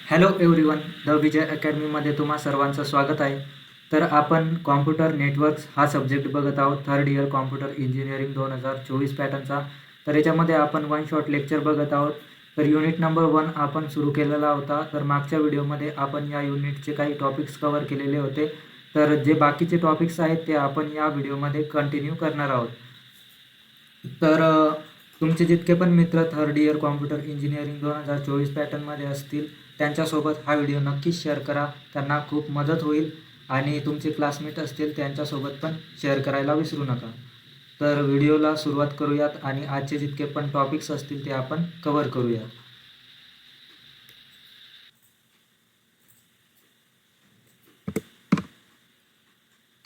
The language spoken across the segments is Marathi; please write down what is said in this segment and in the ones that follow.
हॅलो एव्हरीवन, द विजय अकॅडमीमध्ये तुम्हा सर्वांचं स्वागत आहे. तर आपण कॉम्प्युटर नेटवर्क्स हा सब्जेक्ट बघत आहोत, थर्ड इयर कॉम्प्युटर इंजिनिअरिंग 2024 पॅटर्नचा. तर याच्यामध्ये आपण वन शॉट लेक्चर बघत आहोत. तर युनिट नंबर 1 आपण सुरू केलेला होता. तर मागच्या व्हिडिओमध्ये आपण या युनिटचे काही टॉपिक्स कव्हर केलेले होते. तर जे बाकीचे टॉपिक्स आहेत ते आपण या व्हिडिओमध्ये कंटिन्यू करणार आहोत. तर तुमचे जितके पण मित्र थर्ड इयर कॉम्प्युटर इंजिनिअरिंग 2024 पॅटर्नमध्ये असतील त्यांच्यासोबत हा व्हिडिओ नक्कीच शेअर करा. त्यांना खूप मदत होईल आणि तुमचे क्लासमेट असतील त्यांच्यासोबत पण शेअर करायला विसरू नका. तर व्हिडिओला सुरुवात करूयात आणि आजचे जितके पण टॉपिक्स असतील ते आपण कव्हर करूया.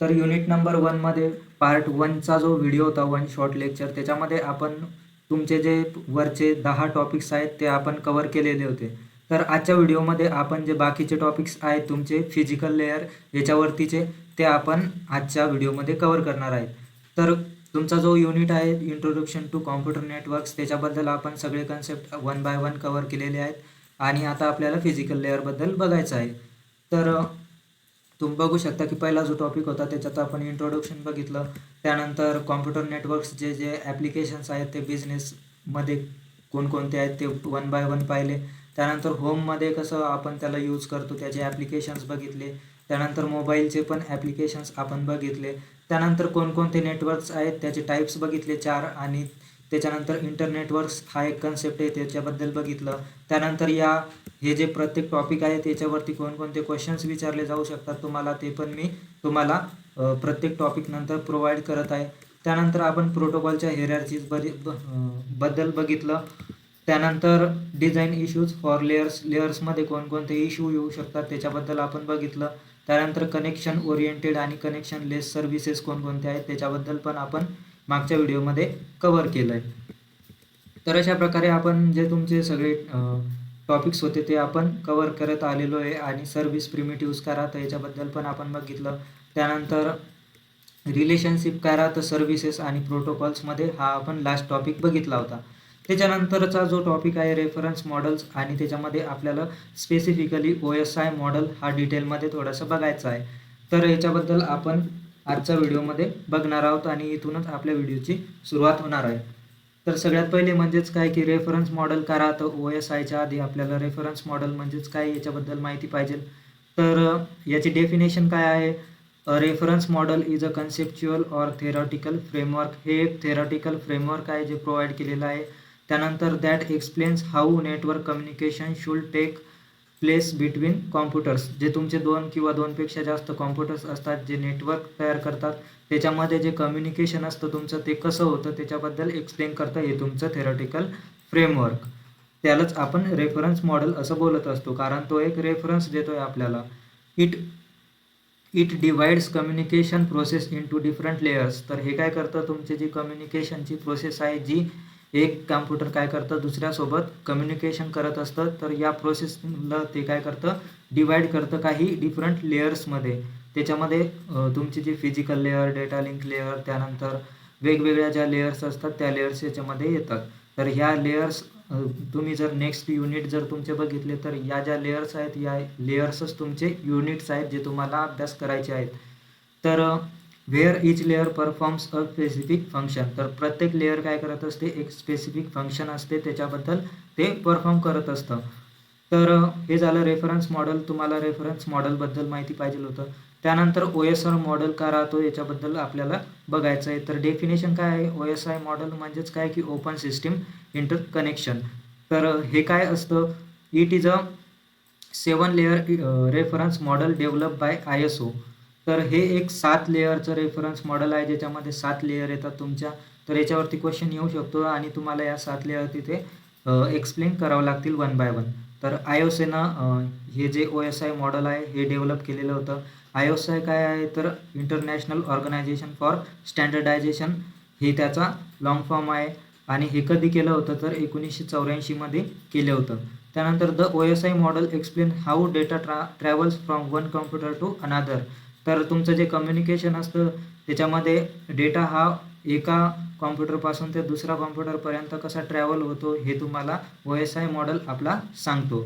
तर युनिट नंबर 1मध्ये पार्ट 1चा जो व्हिडिओ होता, वन शॉर्ट लेक्चर, त्याच्यामध्ये आपण तुमचे जे वरचे 10 टॉपिक्स आहेत ते आपण कव्हर केलेले होते. तर आजच्या व्हिडिओमध्ये आपण जे बाकीचे टॉपिक्स आहेत तुमचे फिजिकल लेअर याच्यावरतीचे ते आपण आजच्या व्हिडिओमध्ये कव्हर करणार आहेत. तर तुमचा जो युनिट आहे इंट्रोडक्शन टू कॉम्प्युटर नेटवर्क्स, त्याच्याबद्दल आपण सगळे कन्सेप्ट 1 बाय 1 कव्हर केलेले आहेत आणि आता आपल्याला फिजिकल लेअरबद्दल बघायचं आहे. तर तुम्ही बघू शकता की पहिला जो टॉपिक होता त्याच्यात आपण इंट्रोडक्शन बघितलं. त्यानंतर कॉम्प्युटर नेटवर्क्स जे जे ॲप्लिकेशन्स आहेत ते बिझनेसमध्ये कोणकोणते आहेत ते 1 बाय 1 पाहिले. त्यानंतर होममध्ये कसं आपण त्याला यूज करतो त्याचे ॲप्लिकेशन्स बघितले. त्यानंतर मोबाईलचे पण ॲप्लिकेशन्स आपण बघितले. त्यानंतर कोणकोणते नेटवर्क्स आहेत त्याचे टाईप्स बघितले 4 आणि त्याच्यानंतर इंटरनेटवर्क्स हा एक कन्सेप्ट आहे त्याच्याबद्दल बघितलं. त्यानंतर हे जे प्रत्येक टॉपिक आहे त्याच्यावरती कोणकोणते क्वेश्चन्स विचारले जाऊ शकतात तुम्हाला ते पण मी तुम्हाला प्रत्येक टॉपिक नंतर प्रोव्हाइड करत आहे. त्यानंतर आपण प्रोटोकॉलच्या हेरार्चीज बद्दल बघितलं. त्यानंतर डिझाईन इश्यूज फॉर लेयर्समध्ये कोणकोणते इश्यू येऊ शकतात त्याच्याबद्दल आपण बघितलं. त्यानंतर कनेक्शन ओरिएंटेड आणि कनेक्शन लेस सर्व्हिसेस कोणकोणते आहेत त्याच्याबद्दल पण आपण मागच्या व्हिडिओमध्ये कव्हर केलं आहे. तर अशा प्रकारे आपण जे तुमचे सगळे टॉपिक्स होते ते आपण कव्हर करत आलेलो आहे आणि सर्व्हिस प्रिमिटिव्हज करा तर याच्याबद्दल पण आपण बघितलं. त्यानंतर रिलेशनशिप करा तर सर्व्हिसेस आणि प्रोटोकॉल्समध्ये हा आपण लास्ट टॉपिक बघितला होता. त्याच्यानंतरचा जो टॉपिक आहे रेफरन्स मॉडेल्स आणि त्याच्यामध्ये आपल्याला स्पेसिफिकली OSI मॉडेल हा डिटेलमध्ये थोडंसं बघायचं आहे. तर याच्याबद्दल आपण आजच्या व्हिडिओमध्ये बघणार आहोत आणि इथूनच आपल्या व्हिडिओची सुरुवात होणार आहे. तर सगळ्यात पहिले म्हणजेच काय की रेफरन्स मॉडेल करा तर OSIच्या आधी आपल्याला रेफरन्स मॉडेल म्हणजेच काय याच्याबद्दल माहिती पाहिजे. तर याची डेफिनेशन काय आहे? A reference model is a conceptual or theoretical framework. हे एक थेरॉटिकल फ्रेमवर्क आहे जे प्रोव्हाइड केलेलं आहे. त्यानंतर that explains how network communication should take place between computers. जे तुमचे 2 किंवा 2पेक्षा जास्त कॉम्प्युटर्स असतात जे नेटवर्क तयार करतात त्याच्यामध्ये जे कम्युनिकेशन असतं तुमचं ते कसं होतं त्याच्याबद्दल एक्सप्लेन करतं हे तुमचं थेरॉटिकल फ्रेमवर्क. त्यालाच आपण रेफरन्स मॉडेल असं बोलत असतो कारण तो एक रेफरन्स देतोय आपल्याला. It divides communication process into different layers. तर हे काय करतं तुमची जी कम्युनिकेशनची प्रोसेस आहे जी एक कॉम्प्युटर काय करतं दुसऱ्यासोबत कम्युनिकेशन करत असतं तर या प्रोसेसला ते काय करतं डिवाइड करतं काही डिफरंट लेयर्समध्ये. त्याच्यामध्ये तुमची जी physical layer, data link layer, त्यानंतर वेगवेगळ्या ज्या लेयर्स असतात त्या लेयर्स याच्यामध्ये येतात. तर ह्या लेयर्स तुम्ही जर नेक्स्ट युनिट जर तुमचे बघितले तर या ज्या लेयर्स आहेत या लेयर्सच तुमचे युनिट्स आहेत जे तुम्हाला अभ्यास करायचे आहेत. तर where each layer performs a specific function. तर प्रत्येक लेअर काय करत असते एक स्पेसिफिक फंक्शन असते त्याच्याबद्दल ते परफॉर्म करत असतं. तर हे झालं रेफरन्स मॉडेल. तुम्हाला रेफरन्स मॉडेलबद्दल माहिती पाहिजे होतं. त्यानंतर OSI मॉडेल का राहतो याच्याबद्दल आपल्याला बघायचं आहे. तर डेफिनेशन काय आहे OSI मॉडेल म्हणजेच काय की ओपन सिस्टीम इंटरकनेक्शन. तर हे काय असतं? It is a 7 layer reference model develop by ISO. तर हे एक 7 लेअरचं रेफरन्स मॉडेल आहे ज्याच्यामध्ये 7 लेअर येतात तुमच्या. तर याच्यावरती क्वेश्चन येऊ शकतो आणि तुम्हाला या 7 लेअर तिथे एक्सप्लेन करावं लागतील 1 बाय 1. तर IOSनं हे जे OSI मॉडेल आहे हे डेव्हलप केलेलं होतं. IOSI काय आहे तर इंटरनॅशनल ऑर्गनायझेशन फॉर स्टँडर्डायझेशन हे त्याचा लॉंग फॉर्म आहे आणि हे कधी केलं होतं तर 1984 मध्ये केलं होतं. त्यानंतर the OSI model explain how data travels from one computer to another. तर तुमचं जे कम्युनिकेशन असतं त्याच्यामध्ये डेटा हा एका कॉम्प्युटरपासून ते दुसऱ्या कॉम्प्युटरपर्यंत कसा ट्रॅव्हल होतो हे तुम्हाला OSI मॉडेल आपला सांगतो.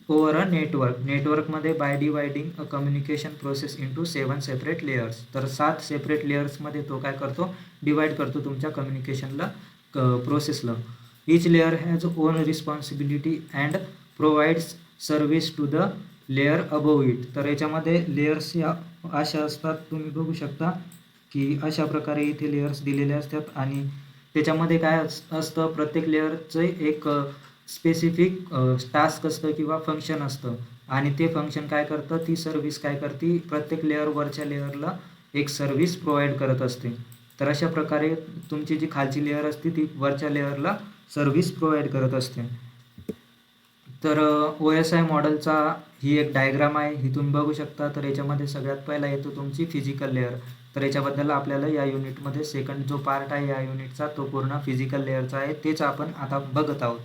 Over a network. नेटवर्कमध्ये by dividing a communication process into 7 separate layers. तर 7 सेपरेट लेयर्समध्ये तो काय करतो, डिवाइड करतो तुमच्या कम्युनिकेशनला प्रोसेसला. Each layer has own responsibility and provides service to the layer above it. तर याच्यामध्ये लेयर्स या अशा असतात, तुम्ही बघू शकता की अशा प्रकारे इथे लेयर्स दिलेले असतात आणि त्याच्यामध्ये काय असतं, प्रत्येक लेयरचं एक स्पेसिफिक टास्क असतं किंवा फंक्शन असतं आणि ते फंक्शन काय करतं, ती सर्व्हिस काय करते, प्रत्येक लेयरवरच्या लेयरला एक सर्व्हिस प्रोव्हाइड करत असते. तर अशा प्रकारे तुमची जी खालची लेयर असते ती वरच्या लेयरला सर्व्हिस प्रोव्हाइड करत असते. तर OSI मॉडेलचा ही एक डायग्राम आहे, ही तुम्ही बघू शकता. तर याच्यामध्ये सगळ्यात पहिला येतो तुमची फिजिकल लेअर. तर याच्याबद्दल आपल्याला या युनिटमध्ये सेकंड जो पार्ट आहे या युनिटचा तो पूर्ण फिजिकल लेअरचा आहे, तेच आपण आता बघत आहोत.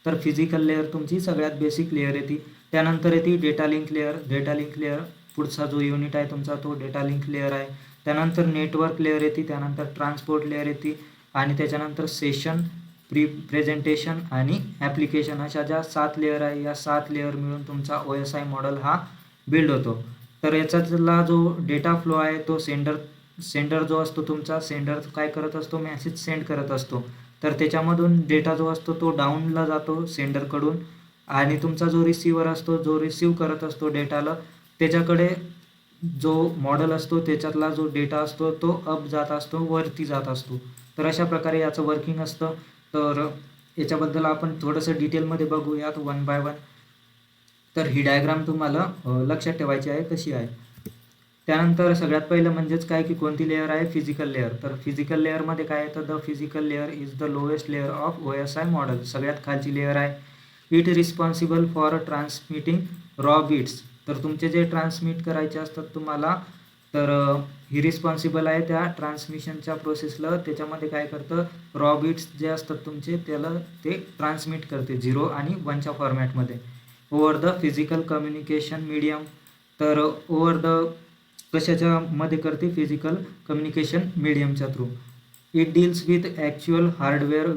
तर फिजिकल लेअर तुमची सगळ्यात बेसिक लेअर येते. त्यानंतर येते data link layer. Data link layer पुढचा जो युनिट आहे तुमचा तो डेटा लिंक लेअर आहे. त्यानंतर नेटवर्क लेअर येते, त्यानंतर ट्रान्सपोर्ट लेअर येते आणि त्याच्यानंतर सेशन, प्रेझेंटेशन आणि ॲप्लिकेशन, अशा ज्या 7 लेअर आहे, या 7 लेअर मिळून तुमचा OSI मॉडेल हा बिल्ड होतो. तर याच्यातला जो डेटा फ्लो आहे तो सेंडर जो असतो तुमचा, सेंडर काय करत असतो, मेसेज सेंड करत असतो. तर त्याच्यामधून डेटा जो असतो तो डाऊनला जातो सेंडरकडून आणि तुमचा जो रिसिव्हर असतो, जो रिसीव्ह करत असतो डेटाला, त्याच्याकडे जो मॉडेल असतो त्याच्यातला जो डेटा असतो तो अप जात असतो, वरती जात असतो. तर अशा प्रकारे याचं वर्किंग असतं. तर याच्याबद्दल आपण थोडंसं डिटेलमध्ये बघूयात वन बाय वन. तर ही डायग्राम तुम्हाला लक्षात ठेवायची आहे कशी आहे. त्यानंतर सगळ्यात पहिलं म्हणजेच काय की कोणती लेअर आहे, फिजिकल लेअर. तर फिजिकल लेअरमध्ये काय येतं, the physical layer is the lowest layer of OSI model. सगळ्यात खालची लेअर आहे. It responsible for transmitting raw bits. तर तुमचे जे ट्रान्समिट करायचे असतात तुम्हाला, तर ही रिस्पॉन्सिबल आहे त्या ट्रान्समिशनच्या प्रोसेसला. त्याच्यामध्ये काय करतं, रॉ बिट्स जे असतात तुमचे त्याला ते ट्रान्समिट करते 0 आणि 1च्या फॉर्मॅटमध्ये over the physical communication medium. तर ओव्हर द कशाच्या मध्ये करते, फिजिकल कम्युनिकेशन मीडियमच्या through. It deals with actual hardware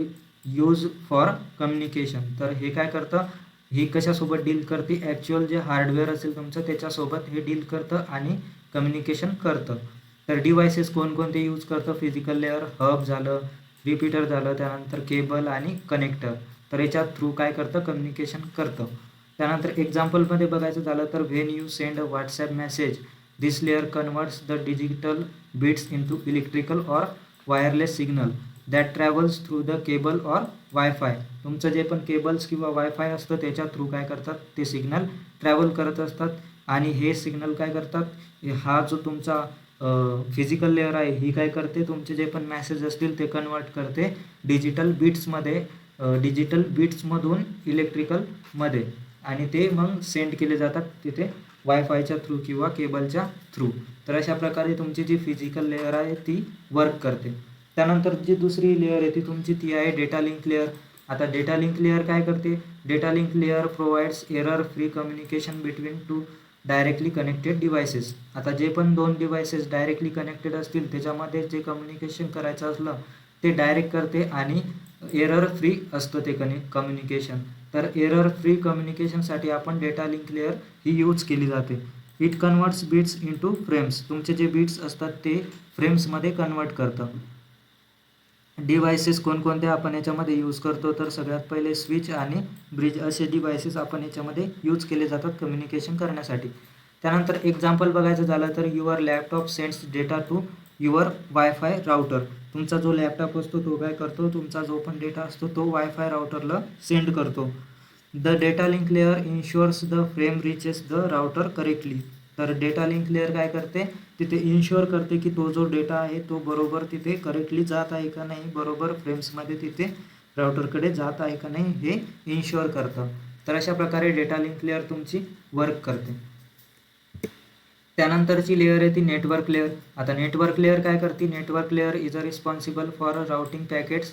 use for communication. तर हे काय करतं, ही कशासोबत डील करते, ॲक्च्युअल जे हार्डवेअर असेल तुमचं त्याच्यासोबत हे डील करतं आणि कम्युनिकेशन करतं. तर डिव्हायसेस कोणकोणते यूज करतं फिजिकल लेअर, हब झालं, रिपीटर झालं, त्यानंतर केबल आणि कनेक्टर. तर याच्या थ्रू काय करतं, कम्युनिकेशन करतं. त्यानंतर एक्झाम्पलमध्ये बघायचं झालं तर when you send a WhatsApp message, this layer converts the digital bits into electrical or wireless signal that travels through the cable or wifi. तुमचं जे पण केबल्स किंवा वायफाय असतं त्याच्या थ्रू काय करतात, ते सिग्नल ट्रॅव्हल करत असतात आणि हे सिग्नल काय करतात, हा जो तुमचा फिजिकल लेअर आहे ही काय करते, तुमचे जे पण मॅसेज असतील ते कन्वर्ट करते डिजिटल बिट्समध्ये, डिजिटल बिट्समधून इलेक्ट्रिकलमध्ये आणि ते मग सेंड केले जातात तिथे वायफायच्या थ्रू किंवा केबलच्या थ्रू. तर अशा प्रकारे तुमची जी फिजिकल लेअर आहे ती वर्क करते. त्यानंतर जी दुसरी लेअर आहे ती तुमची ती आहे डेटा लिंक लेअर. आता डेटा लिंक लेअर काय करते, data link layer provides error free communication between to directly connected devices. आता जे पण 2 डिव्हायसेस डायरेक्टली कनेक्टेड असतील त्याच्यामध्ये जे कम्युनिकेशन करायचं असलं ते डायरेक्ट करते आणि एरर फ्री असतं ते कम्युनिकेशन. तर एरर फ्री कम्युनिकेशनसाठी आपण डेटा लिंक लेअर ही यूज केली जाते. It converts bits into frames. तुमचे जे बिट्स असतात ते फ्रेम्समध्ये कन्वर्ट करतं. डिव्हायसेस कोणकोणते आपण याच्यामध्ये यूज करतो, तर सगळ्यात पहिले स्विच आणि ब्रिज असे डिव्हायसेस आपण याच्यामध्ये यूज केले जातात कम्युनिकेशन करण्यासाठी. त्यानंतर एक्झाम्पल बघायचं झालं तर your laptop sends data to your wifi router. तुमचा जो लॅपटॉप असतो तो काय करतो, तुमचा जो पण डेटा असतो तो वायफाय राउटरला सेंड करतो. The data link layer ensures the frame reaches the router correctly. तर डेटा लिंक लेअर काय करते, तिथे इन्शुअर करते की तो जो डेटा आहे तो बरोबर तिथे करेक्टली जात आहे का नाही, बरोबर फ्रेम्समध्ये तिथे राउटरकडे जात आहे का नाही हे इन्शुअर करतं. तर अशा प्रकारे डेटा लिंक लेअर तुमची वर्क करते. त्यानंतरची लेअर आहे ती नेटवर्क लेअर. आता नेटवर्क लेअर काय करते, network layer is a responsible for routing packets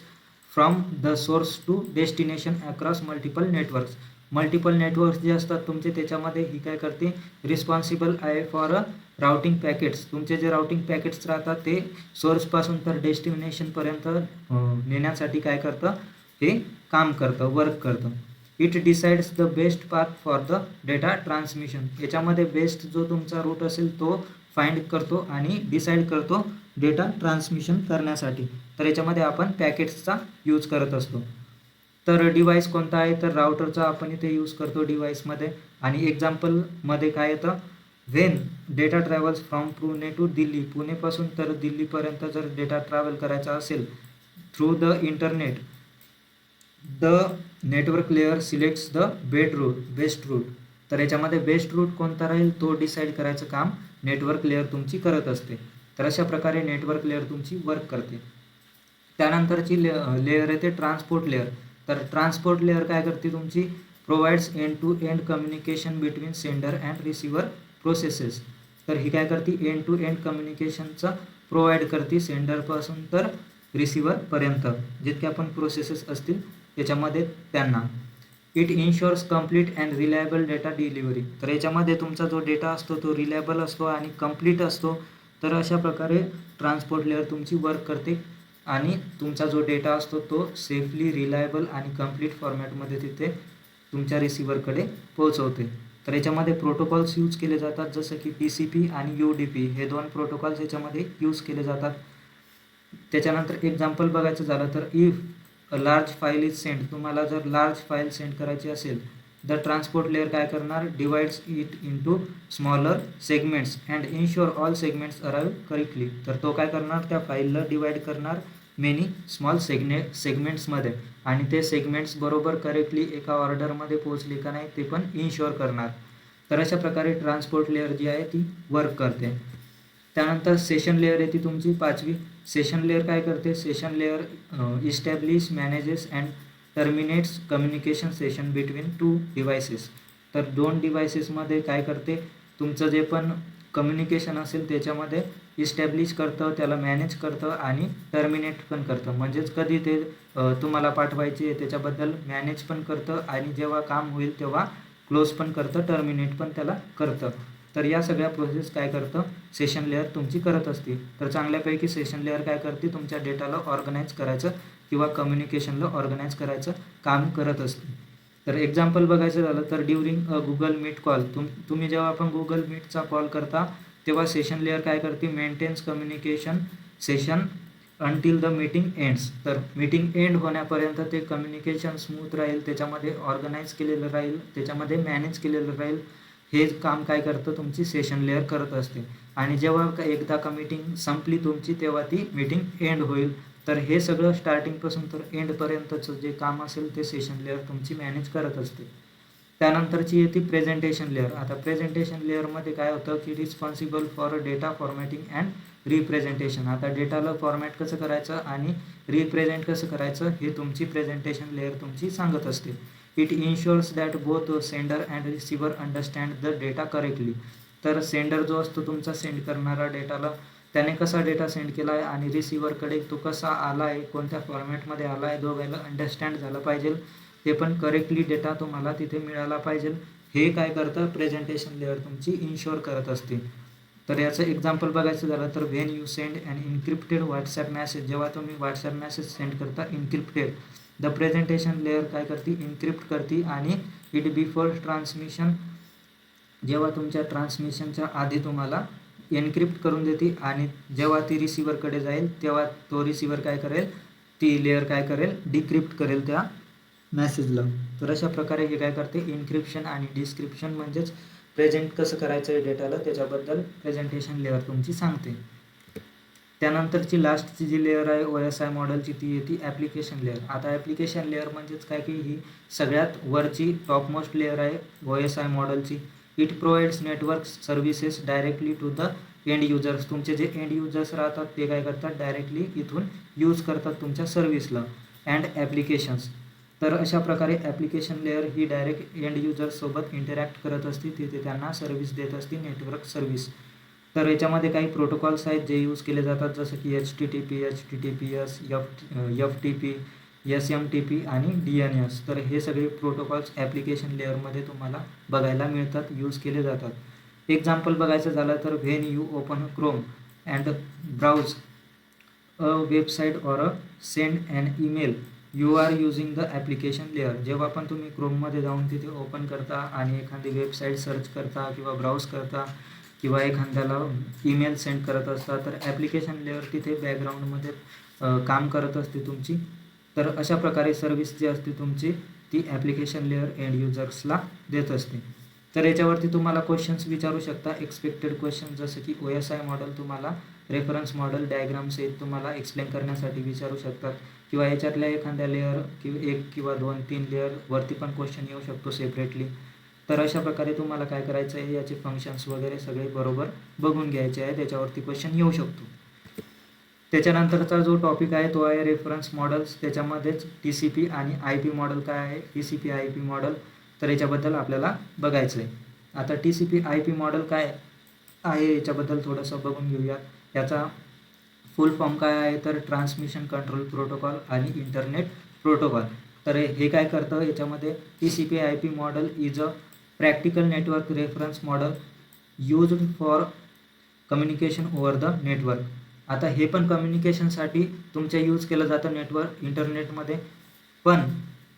from the source to destination across multiple networks. Multiple networks जे असतात तुमचे त्याच्यामध्ये ही काय करते, रिस्पॉन्सिबल आहे फॉर राउटिंग पॅकेट्स. तुमचे जे राउटिंग पॅकेट्स राहतात ते सोर्सपासून तर डेस्टिनेशनपर्यंत नेण्यासाठी काय करतं, हे काम करतं, वर्क करतं. It decides the best path for the data transmission. याच्यामध्ये बेस्ट जो तुमचा रूट असेल तो फाइंड करतो आणि डिसाईड करतो डेटा ट्रान्समिशन करण्यासाठी. तर याच्यामध्ये आपण पॅकेट्सचा यूज करत असतो. तर डिव्हाइस कोणता आहे, तर राउटरचा आपण इथे यूज करतो डिव्हाइसमध्ये. आणि एक्झाम्पलमध्ये काय येतं, when data travels from Pune to Delhi, पुणेपासून तर दिल्लीपर्यंत जर डेटा ट्रॅव्हल करायचा असेल through the internet, the network layer selects the best route. तर याच्यामध्ये बेस्ट रूट कोणता राहील तो डिसाईड करायचं काम नेटवर्क लेअर तुमची करत असते. तर अशा प्रकारे नेटवर्क लेअर तुमची वर्क करते. त्यानंतरची लेअर येते ट्रान्सपोर्ट लेअर. तर ट्रान्सपोर्ट लेअर काय करते तुमची, provides end to end communication between sender and receiver processes. तर ही काय करते, एंड टू एंड कम्युनिकेशनचं प्रोव्हाइड करते सेंडरपासून तर रिसिव्हरपर्यंत जितक्या पण प्रोसेसेस असतील त्याच्यामध्ये त्यांना. It इन्शुअर्स complete and reliable data delivery. तर याच्यामध्ये तुमचा जो डेटा असतो तो रिलायबल असतो आणि कम्प्लीट असतो. तर अशा प्रकारे ट्रान्सपोर्ट लेअर तुमची वर्क करते आणि तुमचा जो डेटा असतो तो सेफली, रिलायबल आणि कम्प्लीट फॉर्मॅटमध्ये तिथे तुमच्या रिसिव्हरकडे पोहोचवते. तर याच्यामध्ये प्रोटोकॉल्स यूज केले जातात जसं की TCP आणि UDP हे 2 प्रोटोकॉल्स याच्यामध्ये यूज केले जातात. त्याच्यानंतर एक्झाम्पल बघायचं झालं तर if a large file is send, तुम्हाला जर लार्ज फाईल सेंड करायची असेल द ट्रान्सपोर्ट लेअर काय करणार, divides it into smaller segments and ensure all segments arrive correctly. तर तो काय करणार, त्या फाईलला डिवाइड करणार मेनी स्मॉल सेगमेंट्समध्ये आणि ते सेगमेंट्स बरोबर करेक्टली एका ऑर्डरमध्ये पोहोचले का नाही ते पण इन्शुअर करणार. तर अशा प्रकारे ट्रान्सपोर्ट लेअर जी आहे ती वर्क करते. त्यानंतर सेशन लेअर येते तुमची 5वी. सेशन लेअर काय करते, session layer establish, manages and terminates communication session between 2 devices. तर 2 डिव्हायसेसमध्ये काय करते, तुमचं जे पण कम्युनिकेशन असेल त्याच्यामध्ये इस्टॅब्लिश करतं, त्याला मॅनेज करतं आणि टर्मिनेट पण करतं. म्हणजेच कधी ते तुम्हाला पाठवायचे त्याच्याबद्दल मॅनेज पण करतं आणि जेव्हा काम होईल तेव्हा क्लोज पण करतं, टर्मिनेट पण त्याला करतं. तर या सगळ्या प्रोसेस काय करतं, सेशन लेअर तुमची करत असते. तर चांगल्यापैकी सेशन लेअर काय करते, तुमच्या डेटाला ऑर्गनाईज करायचं किंवा कम्युनिकेशनला ऑर्गनाईज करायचं काम करत असते. तर एक्झाम्पल बघायचं झालं तर during a Google Meet call, तुम्ही जेव्हा आपण गुगल मीटचा कॉल करता तेव्हा सेशन लेअर काय करते, maintains communication session until the meeting ends. तर मीटिंग एंड होण्यापर्यंत ते कम्युनिकेशन स्मूथ राहील, त्याच्यामध्ये ऑर्गनाईज केलेलं राहील, त्याच्यामध्ये मॅनेज केलेलं राहील. हे काम काय करतं, तुमची सेशन लेअर करत असते. आणि जेव्हा एकदा का मीटिंग संपली तुमची तेव्हा ती मीटिंग एंड होईल. तर हे सगळं स्टार्टिंगपासून तर एंडपर्यंतचं जे काम असेल ते सेशन लेअर तुमची मॅनेज करत असते. त्यानंतरची येते प्रेझेंटेशन लेअर. आता प्रेझेंटेशन लेअरमध्ये काय होतं की responsible for data formatting and representation. आता डेटाला फॉर्मॅट कसं करायचं आणि रिप्रेझेंट कसं करायचं हे तुमची प्रेझेंटेशन लेअर तुमची सांगत असते. It ensures that both sender and receiver understand the data correctly. तर सेंडर जो असतो तुमचा सेंड करणारा डेटाला, त्याने कसा डेटा सेंड केला आहे आणि रिसिव्हरकडे तो कसा आला आहे, कोणत्या फॉर्मॅटमध्ये आला आहे, दोघांना अंडरस्टँड झालं पाहिजे, ते पण करेक्टली डेटा तुम्हाला तिथे मिळाला पाहिजे. हे काय करतं, प्रेझेंटेशन लेअर तुमची इन्शुअर करत असते. तर याचं एक्झाम्पल बघायचं झालं तर when you send and encrypted WhatsApp message, जेव्हा तुम्ही व्हॉट्सॲप मॅसेज सेंड करता इन्क्रिप्टेड, द प्रेझेंटेशन लेअर काय करते, इन्क्रिप्ट करते आणि इट बिफोर ट्रान्समिशन, जेव्हा तुमच्या ट्रान्समिशनच्या आधी तुम्हाला एन्क्रिप्ट करून देते आणि जेव्हा ती रिसिव्हरकडे जाईल तेव्हा तो रिसिव्हर काय करेल, ती लेअर काय करेल, डिक्रिप्ट करेल त्या मॅसेजला. तर अशा प्रकारे हे काय करते, इन्क्रिप्शन आणि डिस्क्रिप्शन म्हणजेच प्रेझेंट कसं करायचं आहे डेटाला त्याच्याबद्दल प्रेझेंटेशन लेअर तुमची सांगते. त्यानंतरची लास्टची जी लेअर आहे OSI मॉडेलची ती येते ॲप्लिकेशन लेअर. आता ॲप्लिकेशन लेअर म्हणजेच काय की ही सगळ्यात वरची टॉपमोस्ट लेअर आहे OSI मॉडेलची. It provides network services directly to the end users. तुमचे जे एंड युजर्स राहतात ते काय करतात, डायरेक्टली इथून यूज करतात तुमच्या सर्व्हिसला अँड ॲप्लिकेशन्स. तर अशा प्रकारे ॲप्लिकेशन लेअर ही डायरेक्ट एंड युजर्ससोबत इंटरॅक्ट करत असते, तिथे त्यांना सर्व्हिस देत असते, नेटवर्क सर्व्हिस. तर याच्यामध्ये काही प्रोटोकॉल्स आहेत जे यूज केले जातात जसं की HTTP, HTTPS, FTP, SMTP आणि DNS. तर हे सगळे प्रोटोकॉल्स ॲप्लिकेशन लेअरमध्ये तुम्हाला बघायला मिळतात, यूज केले जातात. एक्झाम्पल बघायचं झालं तर when you open Chrome and browse a website or a send an email you are using the application layer. जेव्हा पण तुम्ही क्रोममध्ये जाऊन तिथे ओपन करता आणि एखादी वेबसाईट सर्च करता किंवा ब्राउज करता किंवा एखाद्याला ईमेल सेंड करत असता, तर ॲप्लिकेशन लेअर तिथे बॅकग्राऊंडमध्ये काम करत असते तुमची. तर अशा प्रकारे सर्व्हिस जी असते तुमची ती ॲप्लिकेशन लेअर एंड युजर्सला देत असते. तर याच्यावरती तुम्हाला क्वेश्चन्स विचारू शकता, एक्सपेक्टेड क्वेश्चन, जसं की OSI मॉडेल तुम्हाला रेफरन्स मॉडेल डायग्रामसहित तुम्हाला एक्सप्लेन करण्यासाठी विचारू शकतात किंवा याच्यातल्या एखाद्या लेअर किंवा 1 किंवा 2 3 लेअरवरती पण क्वेश्चन येऊ शकतो सेपरेटली. तर अशा प्रकारे तुम्हाला काय करायचं आहे, याचे फंक्शन्स वगैरे सगळे बरोबर बघून घ्यायचे आहे, त्याच्यावरती क्वेश्चन येऊ शकतो. त्याच्यानंतरचा जो टॉपिक आहे तो आहे रेफरन्स मॉडेल्स. त्याच्यामध्येच TCP आणि IP मॉडेल काय आहे, TCP IP मॉडेल, तर याच्याबद्दल आपल्याला बघायचं आहे. आता TCP IP मॉडेल काय आहे याच्याबद्दल थोडंसं बघून घेऊया. याचा फुल फॉर्म काय आहे, तर ट्रान्समिशन कंट्रोल प्रोटोकॉल आणि इंटरनेट प्रोटोकॉल. तर हे काय करतं, याच्यामध्ये TCP IP model is a practical network reference model used for communication over the network. आता हे पण कम्युनिकेशनसाठी तुमच्या यूज केलं जातं नेटवर्क इंटरनेटमध्ये. पण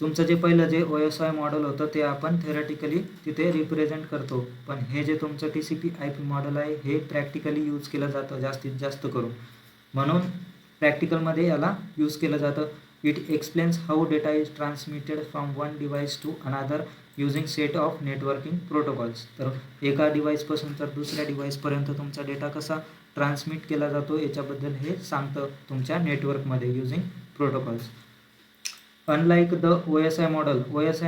तुमचं जे पहिलं जे OSI मॉडेल होतं ते आपण थेरटिकली तिथे रिप्रेझेंट करतो. पण हे जे तुमचं TCP IP मॉडेल आहे हे प्रॅक्टिकली यूज केलं जातं जास्तीत जास्त करून, म्हणून प्रॅक्टिकलमध्ये याला यूज केलं जातं. It explains how data is transmitted from one device to another using set of networking protocols. तर एका डिव्हाइसपासून तर दुसऱ्या डिव्हाइसपर्यंत तुमचा डेटा कसा ट्रान्समिट केला जातो याच्याबद्दल हे सांगतं तुमच्या नेटवर्कमध्ये using protocols. Unlike the OSI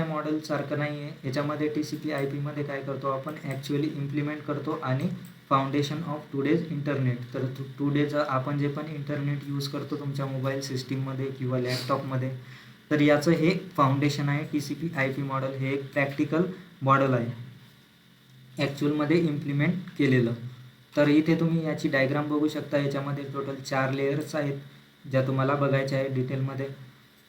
model सारखं नाही आहे. याच्यामध्ये TCP IP मध्ये काय करतो आपण, ॲक्च्युअली इम्प्लिमेंट करतो आणि फाउंडेशन ऑफ टुडेज इंटरनेट. तर टुडेचं आपण जे पण इंटरनेट यूज करतो तुमच्या मोबाईल सिस्टीममध्ये किंवा लॅपटॉपमध्ये, तर याचं हे फाउंडेशन आहे. TCP IP मॉडेल हे एक प्रॅक्टिकल मॉडेल आहे ॲक्च्युअलमध्ये इम्प्लिमेंट केलेलं. तर इथे तुम्ही याची डायग्राम बघू शकता. याच्यामध्ये टोटल 4 लेयर्स आहेत ज्या तुम्हाला बघायच्या आहे डिटेलमध्ये.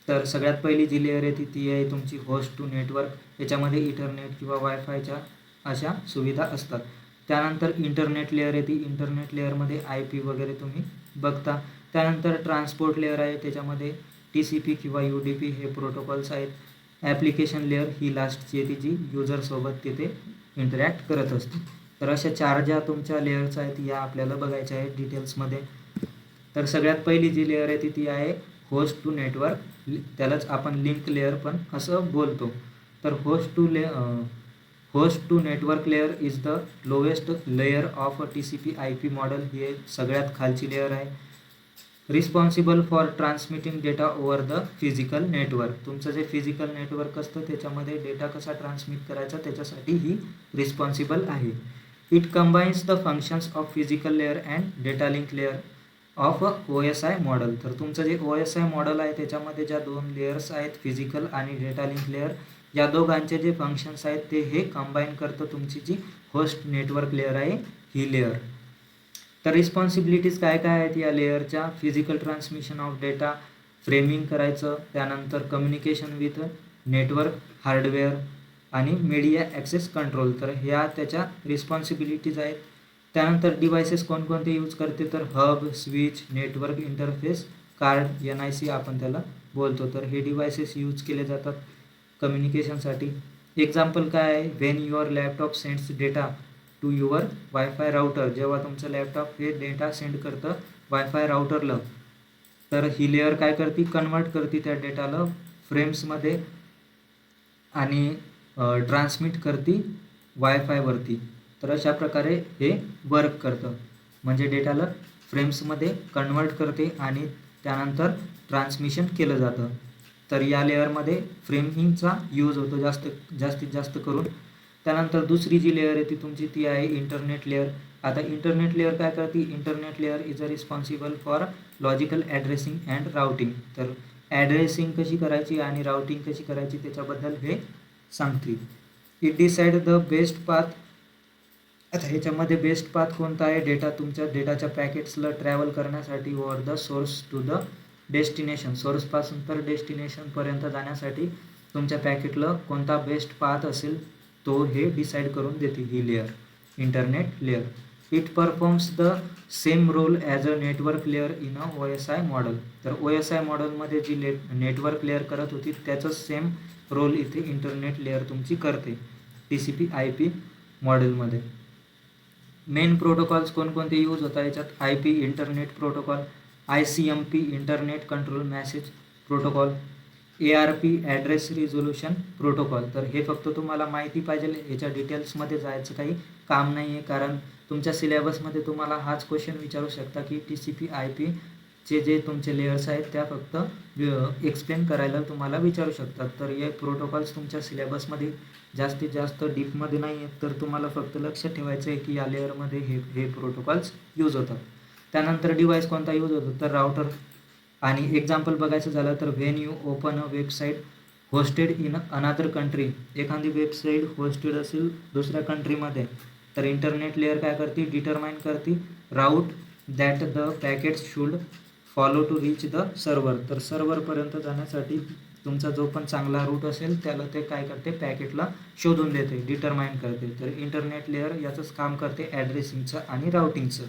तर सगळ्यात पहिली जी लेअर आहे ती आहे तुमची होस्ट टू नेटवर्क. याच्यामध्ये इंटरनेट किंवा वायफायच्या अशा सुविधा असतात. त्यानंतर इंटरनेट लेअर आहे, ती इंटरनेट लेअरमध्ये IP वगैरे तुम्ही बघता. त्यानंतर ट्रान्सपोर्ट लेअर आहे, त्याच्यामध्ये TCP किंवा UDP हे प्रोटोकॉल्स आहेत. ॲप्लिकेशन लेअर ही लास्टची आहे ती जी युजरसोबत तिथे इंटरॅक्ट करत असते. तर अशा 4 ज्या तुमच्या लेअर्स आहेत या आपल्याला बघायच्या आहेत डिटेल्समध्ये. तर सगळ्यात पहिली जी लेअर आहे ती आहे होस्ट टू नेटवर्क. त्यालाच आपण लिंक लेअर पण असं बोलतो. तर host to network layer is the lowest layer of TCP IP model. ही सगळ्यात खालची लेअर आहे. Responsible for transmitting data over the physical network. तुमचं जे फिजिकल नेटवर्क असतं त्याच्यामध्ये डेटा कसा ट्रान्समिट करायचा त्याच्यासाठी ही रिस्पॉन्सिबल आहे. It combines the functions of physical layer and data link layer of OSI model. तर तुमचं जे OSI मॉडेल आहे त्याच्यामध्ये ज्या 2 लेयर्स आहेत फिजिकल आणि डेटा लिंक लेअर, या दोघांचे जे फंक्शन्स आहेत ते हे कंबाईन करतं तुमची जी होस्ट नेटवर्क लेअर आहे ही लेअर. तर रिस्पॉन्सिबिलिटीज काय काय आहेत या लेअरच्या, physical transmission of data, framing करायचं, त्यानंतर कम्युनिकेशन विथ नेटवर्क हार्डवेअर आणि मीडिया ॲक्सेस कंट्रोल. तर ह्या त्याच्या रिस्पॉन्सिबिलिटीज आहेत. त्यानंतर डिव्हायसेस कोणकोणते यूज करते, तर hub, switch, network interface card, NIC आपण त्याला बोलतो. तर हे डिव्हायसेस यूज केले जातात कम्युनिकेशनसाठी. एक्झाम्पल काय आहे, when your laptop sends data to your wifi router. जेव्हा तुमचं लॅपटॉप हे डेटा सेंड करतं वायफाय राउटरला, तर ही लेअर काय करते, कन्वर्ट करते त्या डेटाला फ्रेम्समध्ये आणि ट्रान्समिट करते वायफायवरती. तर अशा प्रकारे हे वर्क करतं, म्हणजे डेटाला फ्रेम्समध्ये कन्वर्ट करते आणि त्यानंतर ट्रान्समिशन केलं जातं. तर या लेअरमध्ये फ्रेमिंगचा यूज होतो जास्तीत जास्त करून. त्यानंतर दुसरी जी लेअर आहे ती तुमची ती आहे इंटरनेट लेअर. आता इंटरनेट लेअर काय करते, internet layer is a responsible for logical addressing and routing. तर ॲड्रेसिंग कशी करायची आणि राउटिंग कशी करायची त्याच्याबद्दल हे सांगते. It decide the best path. आता ह्याच्यामध्ये बेस्ट पाथ कोणता आहे, डेटा तुमच्या डेटाच्या पॅकेट्सला ट्रॅव्हल करण्यासाठी over the source to the destination. सोर्सपासून तर डेस्टिनेशनपर्यंत जाण्यासाठी तुमच्या पॅकेटला कोणता बेस्ट पाथ असेल तो हे डिसाईड करून देते ही layer, internet layer. It performs the same role as a network layer in a OSI model. तर OSI मॉडेलमध्ये जी नेटवर्क लेअर करत होती त्याचं सेम रोल इथे इंटरनेट लेअर तुमची करते TCP/IP मॉडेलमध्ये. मेन प्रोटोकॉल्स कोणकोणते यूज होतात याच्यात? IP internet protocol, ICMP internet control message protocol, ARP address resolution protocol. तर हे फक्त तुम्हाला माहिती पाहिजे, याच्या डिटेल्समध्ये जायचं काही काम नाही आहे, कारण तुमच्या सिलेबसमध्ये तुम्हाला हाच क्वेश्चन विचारू शकता की TCP/IP चे जे तुमचे लेयर्स आहेत त्या फक्त एक्सप्लेन करायला तुम्हाला विचारू शकतात. तर हे प्रोटोकॉल्स तुमच्या सिलेबसमध्ये जास्तीत जास्त डीपमध्ये नाही आहेत, तर तुम्हाला फक्त लक्षात ठेवायचं आहे की या लेअरमध्ये हे प्रोटोकॉल्स यूज होतात. त्यानंतर डिव्हाइस कोणता यूज होतो? तर राउटर. आणि एक्झाम्पल बघायचं झालं तर when you open a website hosted in अनादर कंट्री, एखादी वेबसाईट होस्टेड असेल दुसऱ्या कंट्रीमध्ये, तर इंटरनेट लेअर काय करते? डिटरमाइन करते route that the packets should follow to reach the server. तर सर्व्हरपर्यंत जाण्यासाठी तुमचा जो पण चांगला रूट असेल त्याला ते काय करते? पॅकेटला शोधून देते, डिटरमाइन करते. तर इंटरनेट लेअर याचंच काम करते ॲड्रेसिंगचं आणि राउटिंगचं.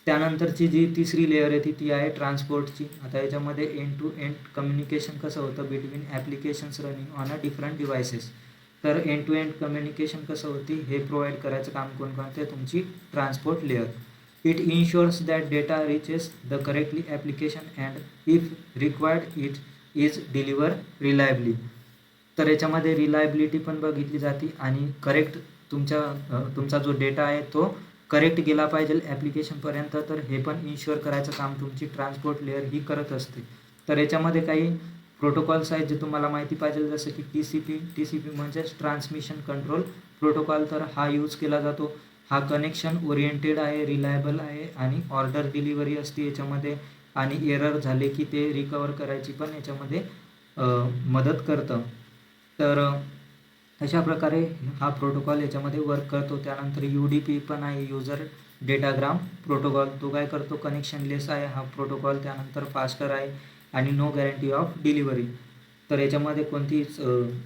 त्यानंतरची जी तिसरी लेअर आहे ती आहे ट्रान्सपोर्टची. आता याच्यामध्ये एंड टू एंड कम्युनिकेशन कसं होतं between applications running on a different devices. तर एंड टू एंड कम्युनिकेशन कसं होती हे प्रोव्हाइड करायचं काम कोणते? तुमची transport layer. It ensures that data reaches the correctly application and if required it is deliver reliably. तर याच्यामध्ये रिलायबिलिटी पण बघितली जाते आणि करेक्ट तुमचा जो डेटा आहे तो करेक्ट गेला पाहिजे ॲप्लिकेशनपर्यंत, तर हे पण इन्श्युअर करायचं काम तुमची ट्रान्सपोर्ट लेअर ही करत असते. तर याच्यामध्ये काही प्रोटोकॉल्स आहेत जे तुम्हाला माहिती पाहिजे, जसं की TCP म्हणजेच ट्रान्समिशन कंट्रोल प्रोटोकॉल. तर हा यूज केला जातो. हा कनेक्शन ओरिएंटेड आहे, रिलायबल आहे आणि ऑर्डर डिलिव्हरी असते याच्यामध्ये, आणि एरर झाले की ते रिकवर करायची पण याच्यामध्ये मदत करतं. तर अशा प्रकारे हा प्रोटोकॉल याच्यामध्ये वर्क करतो. त्यानंतर UDP पण आहे, युजर डेटाग्राम प्रोटोकॉल. तो काय करतो? कनेक्शनलेस आहे हा प्रोटोकॉल. त्यानंतर फास्टर आहे आणि नो गॅरंटी ऑफ डिलिव्हरी. तर याच्यामध्ये कोणतीच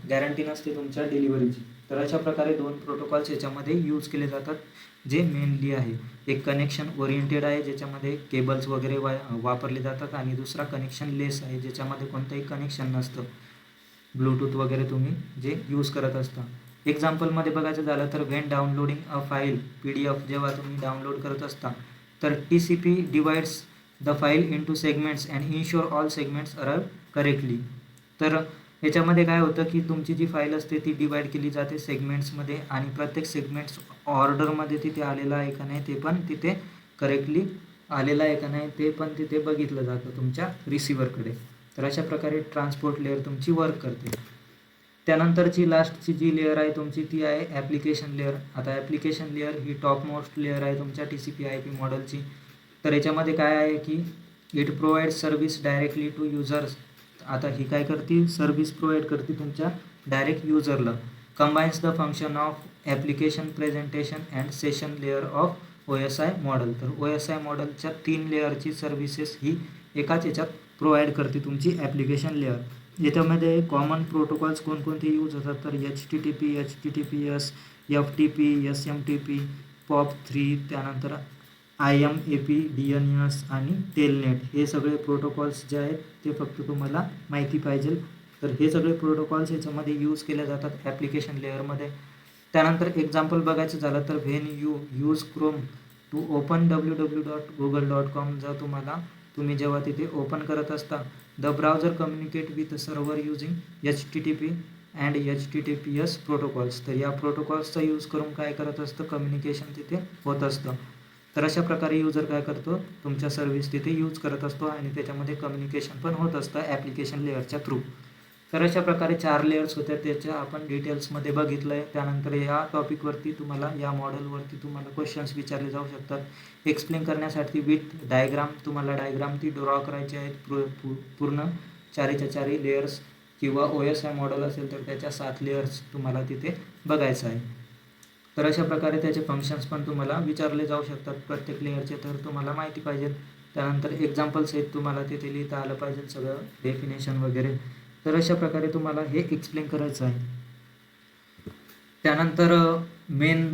गॅरंटी नसते तुमच्या डिलिव्हरीची. तर अशा प्रकारे दोन प्रोटोकॉल्स याच्यामध्ये यूज केले जातात जे मेनली आहे. एक कनेक्शन ओरिएंटेड आहे ज्याच्यामध्ये केबल्स वगैरे वापरले जातात, आणि दुसरा कनेक्शन लेस आहे ज्याच्यामध्ये कोणतंही कनेक्शन नसतं, ब्लूटूथ वगैरे तुम्ही जे यूज करत असता. एक्झाम्पलमध्ये बघायचं झालं तर when downloading a file PDF जेव्हा तुम्ही डाउनलोड करत असता, तर TCP divides the file into segments and ensure all segments arrive correctly. तर याच्यामध्ये काय होतं की तुमची जी फाईल असते ती डिवाइड केली जाते सेगमेंट्समध्ये, आणि प्रत्येक सेगमेंट्स ऑर्डरमध्ये तिथे आलेला आहे का नाही ते पण तिथे करेक्टली आलेला आहे का नाही ते पण तिथे बघितलं जातं तुमच्या रिसिव्हरकडे. तर अशा प्रकारे ट्रान्सपोर्ट लेअर तुमची वर्क करते. त्यानंतरची लास्टची जी लेअर आहे तुमची ती आहे ॲप्लिकेशन लेअर. आता ॲप्लिकेशन लेअर ही टॉप मोस्ट लेअर आहे तुमच्या TCP/IP मॉडेलची. तर याच्यामध्ये काय आहे की it provide service directly to users. आता ही काय करते? सर्व्हिस प्रोव्हाइड करते तुमच्या डायरेक्ट युजरला. Combines the function of application presentation and session layer of OSI model. तर OSI मॉडेलच्या 3 लेअरची सर्व्हिसेस ही एकाच याच्यात प्रोव्हाइड करते तुमची ॲप्लिकेशन लेअर. याच्यामध्ये कॉमन प्रोटोकॉल्स कोणकोणते यूज होतात? तर HTTP, HTTPS, FTP, SMTP, POP3, त्यानंतर IMAP, DNS आणि टेलनेट. हे सगळे प्रोटोकॉल्स जे आहेत ते फक्त तुम्हाला माहिती पाहिजे. तर हे सगळे प्रोटोकॉल्स याच्यामध्ये यूज केले जातात ॲप्लिकेशन लेअरमध्ये. त्यानंतर एक्झाम्पल बघायचं झालं तर when you use Chrome to open www.google.com. जर तुम्ही जेव्हा तिथे ओपन करत असता, the browser communicate with server using HTTP and HTTPS protocols. तर या प्रोटोकॉल्सचा यूज करून काय करत असतं? कम्युनिकेशन तिथे होत असतं. तर अशा प्रकारे युजर काय करतो? तुमच्या सर्व्हिस तिथे यूज करत असतो आणि त्याच्यामध्ये कम्युनिकेशन पण होत असतं ॲप्लिकेशन लेअरच्या थ्रू. तर अशा प्रकारे 4 लेयर्स होत्या, त्याच्या आपण डिटेल्समध्ये बघितलं आहे. त्यानंतर या टॉपिकवरती तुम्हाला, या मॉडेलवरती तुम्हाला क्वेश्चन्स विचारले जाऊ शकतात. एक्सप्लेन करण्यासाठी विथ डायग्राम, तुम्हाला डायग्राम ती ड्रॉ करायची आहेत पूर्ण 4च्या 4 लेयर्स, किंवा OSI मॉडेल असेल तर त्याच्या 7 लेयर्स तुम्हाला तिथे बघायचं आहे. तर अशा प्रकारे त्याचे फंक्शन्स पण तुम्हाला विचारले जाऊ शकतात प्रत्येक लेयरचे, तर तुम्हाला माहिती पाहिजे. त्यानंतर एक्झाम्पल्स आहेत तुम्हाला तिथे लिहिता आलं पाहिजे सगळं, डेफिनेशन वगैरे. तर अशा प्रकारे तुम्हाला हे एक्सप्लेन करायचं आहे. त्यानंतर मेन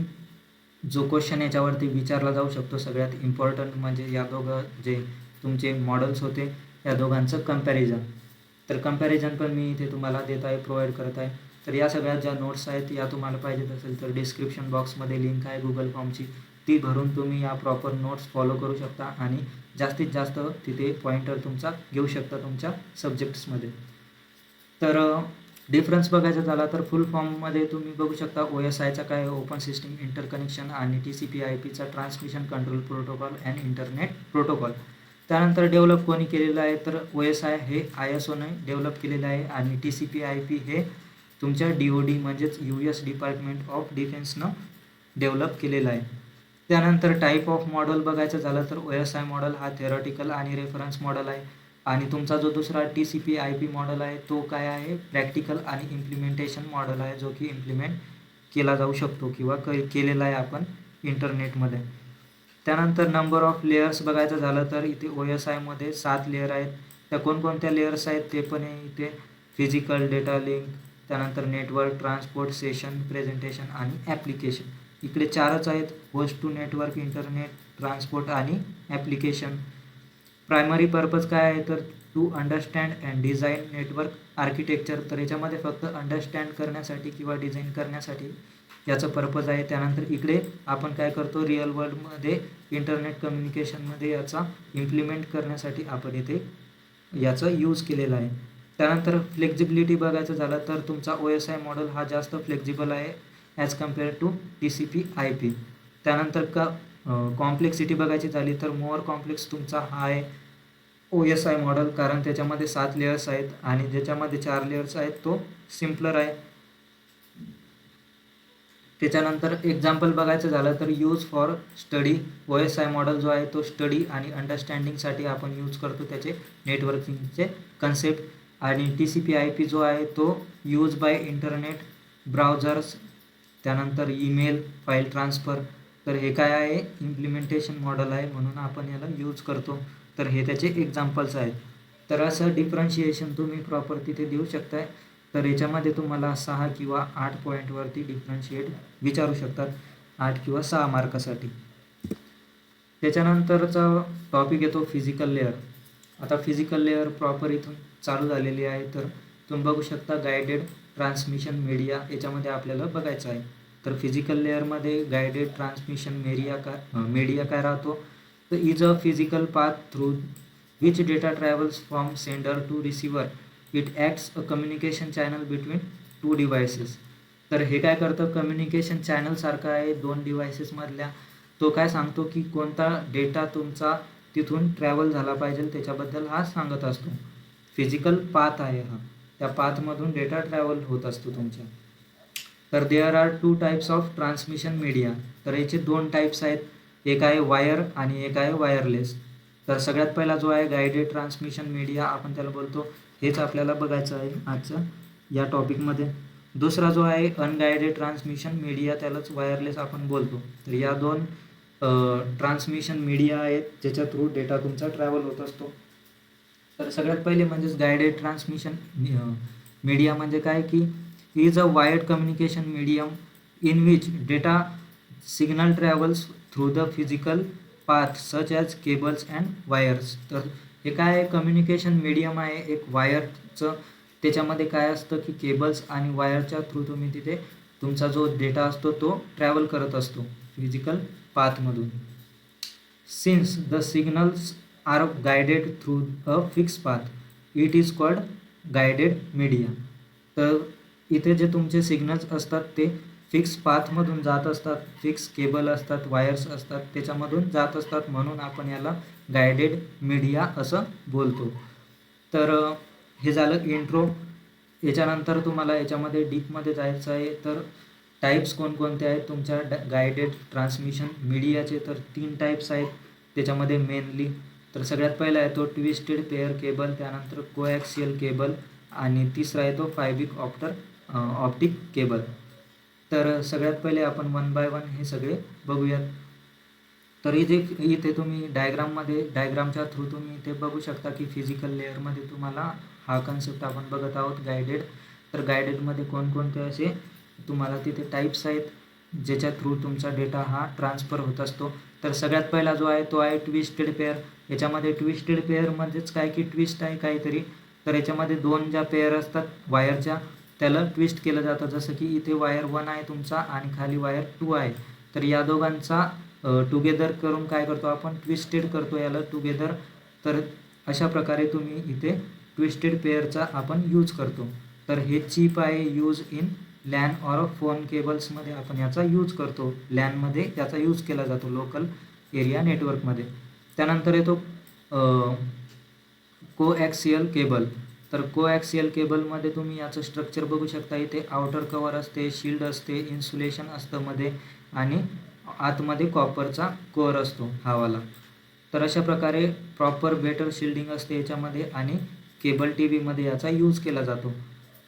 जो क्वेश्चन याच्यावरती विचारला जाऊ शकतो सगळ्यात इम्पॉर्टंट म्हणजे या दोघं जे तुमचे मॉडेल्स होते या दोघांचं कंपॅरिझन. तर कंपॅरिझन पण मी इथे तुम्हाला देत आहे, प्रोव्हाइड करत आहे. तर या सगळ्या ज्या नोट्स आहेत या तुम्हाला पाहिजेत असेल तर डिस्क्रिप्शन बॉक्समध्ये लिंक आहे गुगल फॉर्मची, ती भरून तुम्ही या प्रॉपर नोट्स फॉलो करू शकता आणि जास्तीत जास्त तिथे पॉईंटर तुमचा घेऊ शकता तुमच्या सब्जेक्ट्समध्ये. तर डिफरन्स बघायचा झाला तर फुल फॉर्ममध्ये तुम्ही बघू शकता OSIचा काय ओपन सिस्टीम इंटरकनेक्शन आणि TCP/IPचा transmission control protocol and internet protocol. त्यानंतर डेव्हलप कोणी केलेलं आहे तर OSI हे ISOने डेव्हलप केलेलं आहे आणि TCP/IP हे तुमच्या DOD म्हणजेच US डिपार्टमेंट ऑफ डिफेन्सनं डेव्हलप केलेलं आहे. त्यानंतर टाईप ऑफ मॉडेल बघायचं झालं तर OSI मॉडेल हा थेरॉटिकल आणि रेफरन्स मॉडेल आहे आणि तुमचा जो दुसरा TCP/IP मॉडेल आहे तो काय आहे, प्रॅक्टिकल आणि इम्प्लिमेंटेशन मॉडेल आहे, जो की इम्प्लिमेंट केला जाऊ शकतो किंवा केलेला आहे आपण इंटरनेटमध्ये. त्यानंतर नंबर ऑफ लेयर्स बघायचं झालं तर इथे OSIमध्ये 7 लेयर आहेत. त्या कोणकोणत्या लेयर्स आहेत ते पण आहे इथे, फिजिकल, डेटा लिंक, त्यानंतर नेटवर्क, ट्रान्सपोर्ट, सेशन, प्रेझेंटेशन आणि ॲप्लिकेशन. इकडे 4च आहेत, host to network, internet, transport आणि ॲप्लिकेशन. प्रायमरी पर्पज काय आहे तर to understand and design network architecture. तर याच्यामध्ये फक्त अंडरस्टँड करण्यासाठी किंवा डिझाईन करण्यासाठी याचं पर्पज आहे. त्यानंतर इकडे आपण काय करतो, रिअल वर्ल्डमध्ये इंटरनेट कम्युनिकेशनमध्ये याचा इम्प्लिमेंट करण्यासाठी आपण इथे याचं यूज केलेलं आहे. त्यानंतर फ्लेक्झिबिलिटी बघायचं झालं तर तुमचा OSI मॉडेल हा जास्त फ्लेक्झिबल आहे ॲज कम्पेअर टू TCP/IP. त्यानंतर कॉम्प्लेक्सिटी बघायची झाली तर मोर कॉम्प्लेक्स तुमचा हा आहे OSI मॉडेल, कारण त्याच्यामध्ये 7 लेयर्स आहेत आणि ज्याच्यामध्ये 4 लेयर्स आहेत तो सिम्पलर आहे. त्याच्यानंतर एक्झाम्पल बघायचं झालं तर use for study. OSI model जो आहे तो स्टडी आणि अंडरस्टँडिंगसाठी आपण यूज करतो त्याचे नेटवर्किंगचे कन्सेप्ट. आणि TCP/IP जो आहे तो यूज बाय इंटरनेट ब्राउझर्स, त्यानंतर ईमेल, फाईल ट्रान्सफर. तर हे काय आहे, इम्प्लिमेंटेशन मॉडेल आहे म्हणून आपण याला यूज करतो. तर हे त्याचे एक्झाम्पल्स आहेत. तर असं डिफरन्शिएशन तुम्ही प्रॉपर तिथे देऊ शकताय. तर याच्यामध्ये तुम्हाला 6 किंवा 8 पॉईंटवरती डिफरन्शिएट विचारू शकतात, 8 किंवा 6 मार्कासाठी. त्याच्यानंतरचा टॉपिक येतो फिजिकल लेअर. आता फिजिकल लेअर प्रॉपर इथून चालू झालेली आहे. तर तुम्ही बघू शकता गायडेड ट्रान्समिशन मीडिया याच्यामध्ये आपल्याला बघायचं आहे. तर फिजिकल लेअरमध्ये गायडेड ट्रान्समिशन मीडिया काय राहतो, तर is a physical path through which data travels from sender to receiver. It acts a communication channel between 2 devices. तर हे काय करतं, कम्युनिकेशन चॅनलसारखं आहे 2 डिव्हायसेसमधल्या. तो काय सांगतो की कोणता डेटा तुमचा तिथून ट्रॅव्हल झाला पाहिजे त्याच्याबद्दल हा सांगत असतो. फिजिकल पाथ आहे हा, त्या पाथमधून डेटा ट्रॅव्हल होत असतो तुमच्या. तर there are 2 types of transmission media. तर याचे 2 टाईप्स आहेत, एक आहे वायर आणि एक आहे वायरलेस. तर सगळ्यात पहिला जो आहे गायडेड ट्रान्समिशन मीडिया आपण त्याला बोलतो, हेच आपल्याला बघायचं आहे आजच्या या टॉपिकमध्ये. दुसरा जो आहे अनगायडेड ट्रान्समिशन मीडिया, त्यालाच वायरलेस आपण बोलतो. तर या 2 ट्रान्समिशन मीडिया आहेत ज्याच्या थ्रू डेटा तुमचा ट्रॅव्हल होत असतो. तर सगळ्यात पहिले म्हणजेच गायडेड ट्रान्समिशन मीडिया म्हणजे काय की is a wired communication medium in which data signal travels through the physical path such as cables and wires. तर हे काय आहे, कम्युनिकेशन मीडियम आहे एक वायरचं. त्याच्यामध्ये काय असतं की केबल्स आणि वायरच्या थ्रू तुम्ही तिथे तुमचा जो डेटा असतो तो ट्रॅव्हल करत असतो फिजिकल पाथमधून. Since the signals are guided through a fix path it is called guided media. तर इथे जे तुमचे सिग्नल्स असतात ते फिक्स पाथमधून जात असतात, फिक्स केबल असतात, वायर्स असतात, त्याच्यामधून जात असतात, म्हणून आपण याला गायडेड मीडिया असं बोलतो. तर हे झालं इंट्रो. याच्यानंतर तुम्हाला याच्यामध्ये डीपमध्ये जायचं आहे. तर टाईप्स कोणकोणते आहेत तुमच्या गायडेड ट्रान्समिशन मीडियाचे, तर 3 टाईप्स आहेत त्याच्यामध्ये मेनली. तर सगळ्यात पहिला आहे तो ट्विस्टेड पेअर केबल, त्यानंतर कोॲक्सियल केबल आणि तिसरा आहे तो फायबिक ऑप्टिक केबल. तर सगळ्यात पहिले आपण 1 बाय 1 हे सगळे बघूयात. तर इथे तुम्ही डायग्रामच्या थ्रू तुम्ही इथे बघू शकता की फिजिकल लेअरमध्ये तुम्हाला हा कन्सेप्ट आपण बघत आहोत गायडेड. तर गायडेडमध्ये कोणकोणते असे तुम्हाला तिथे टाईप्स आहेत, ज्याच्या थ्रू तुमचा डेटा हा ट्रान्सफर होत असतो. तर सगळ्यात पहिला जो आहे तो आहे ट्विस्टेड पेअर. याच्यामध्ये ट्विस्टेड पेअर म्हणजेच काय की ट्विस्ट आहे काहीतरी, तर याच्यामध्ये 2 ज्या पेअर असतात वायरच्या त्याला ट्विस्ट केलं जातं. जसं की इथे वायर 1 आहे तुमचा आणि खाली वायर 2 आहे. तर या दोघांचा टुगेदर करून काय करतो आपण, ट्विस्टेड करतो याला टुगेदर. तर अशा प्रकारे तुम्ही इथे ट्विस्टेड पेअरचा आपण यूज करतो. तर हे चिप आहे use in LAN or phone केबल्समध्ये आपण याचा यूज करतो. लॅनमध्ये याचा यूज केला जातो लोकल एरिया नेटवर्कमध्ये. त्यानंतर येतो कोॲक्सियल केबल. तर कोॲक्सियल केबलमध्ये तुम्ही याचं स्ट्रक्चर बघू शकता. इथे आउटर कवर असते, शिल्ड असते, इन्सुलेशन असतं मध्ये आणि आतमध्ये कॉपरचा कोअर असतो हावाला. तर अशा प्रकारे प्रॉपर बेटर शिल्डिंग असते याच्यामध्ये आणि केबल टी व्हीमध्ये याचा यूज केला जातो.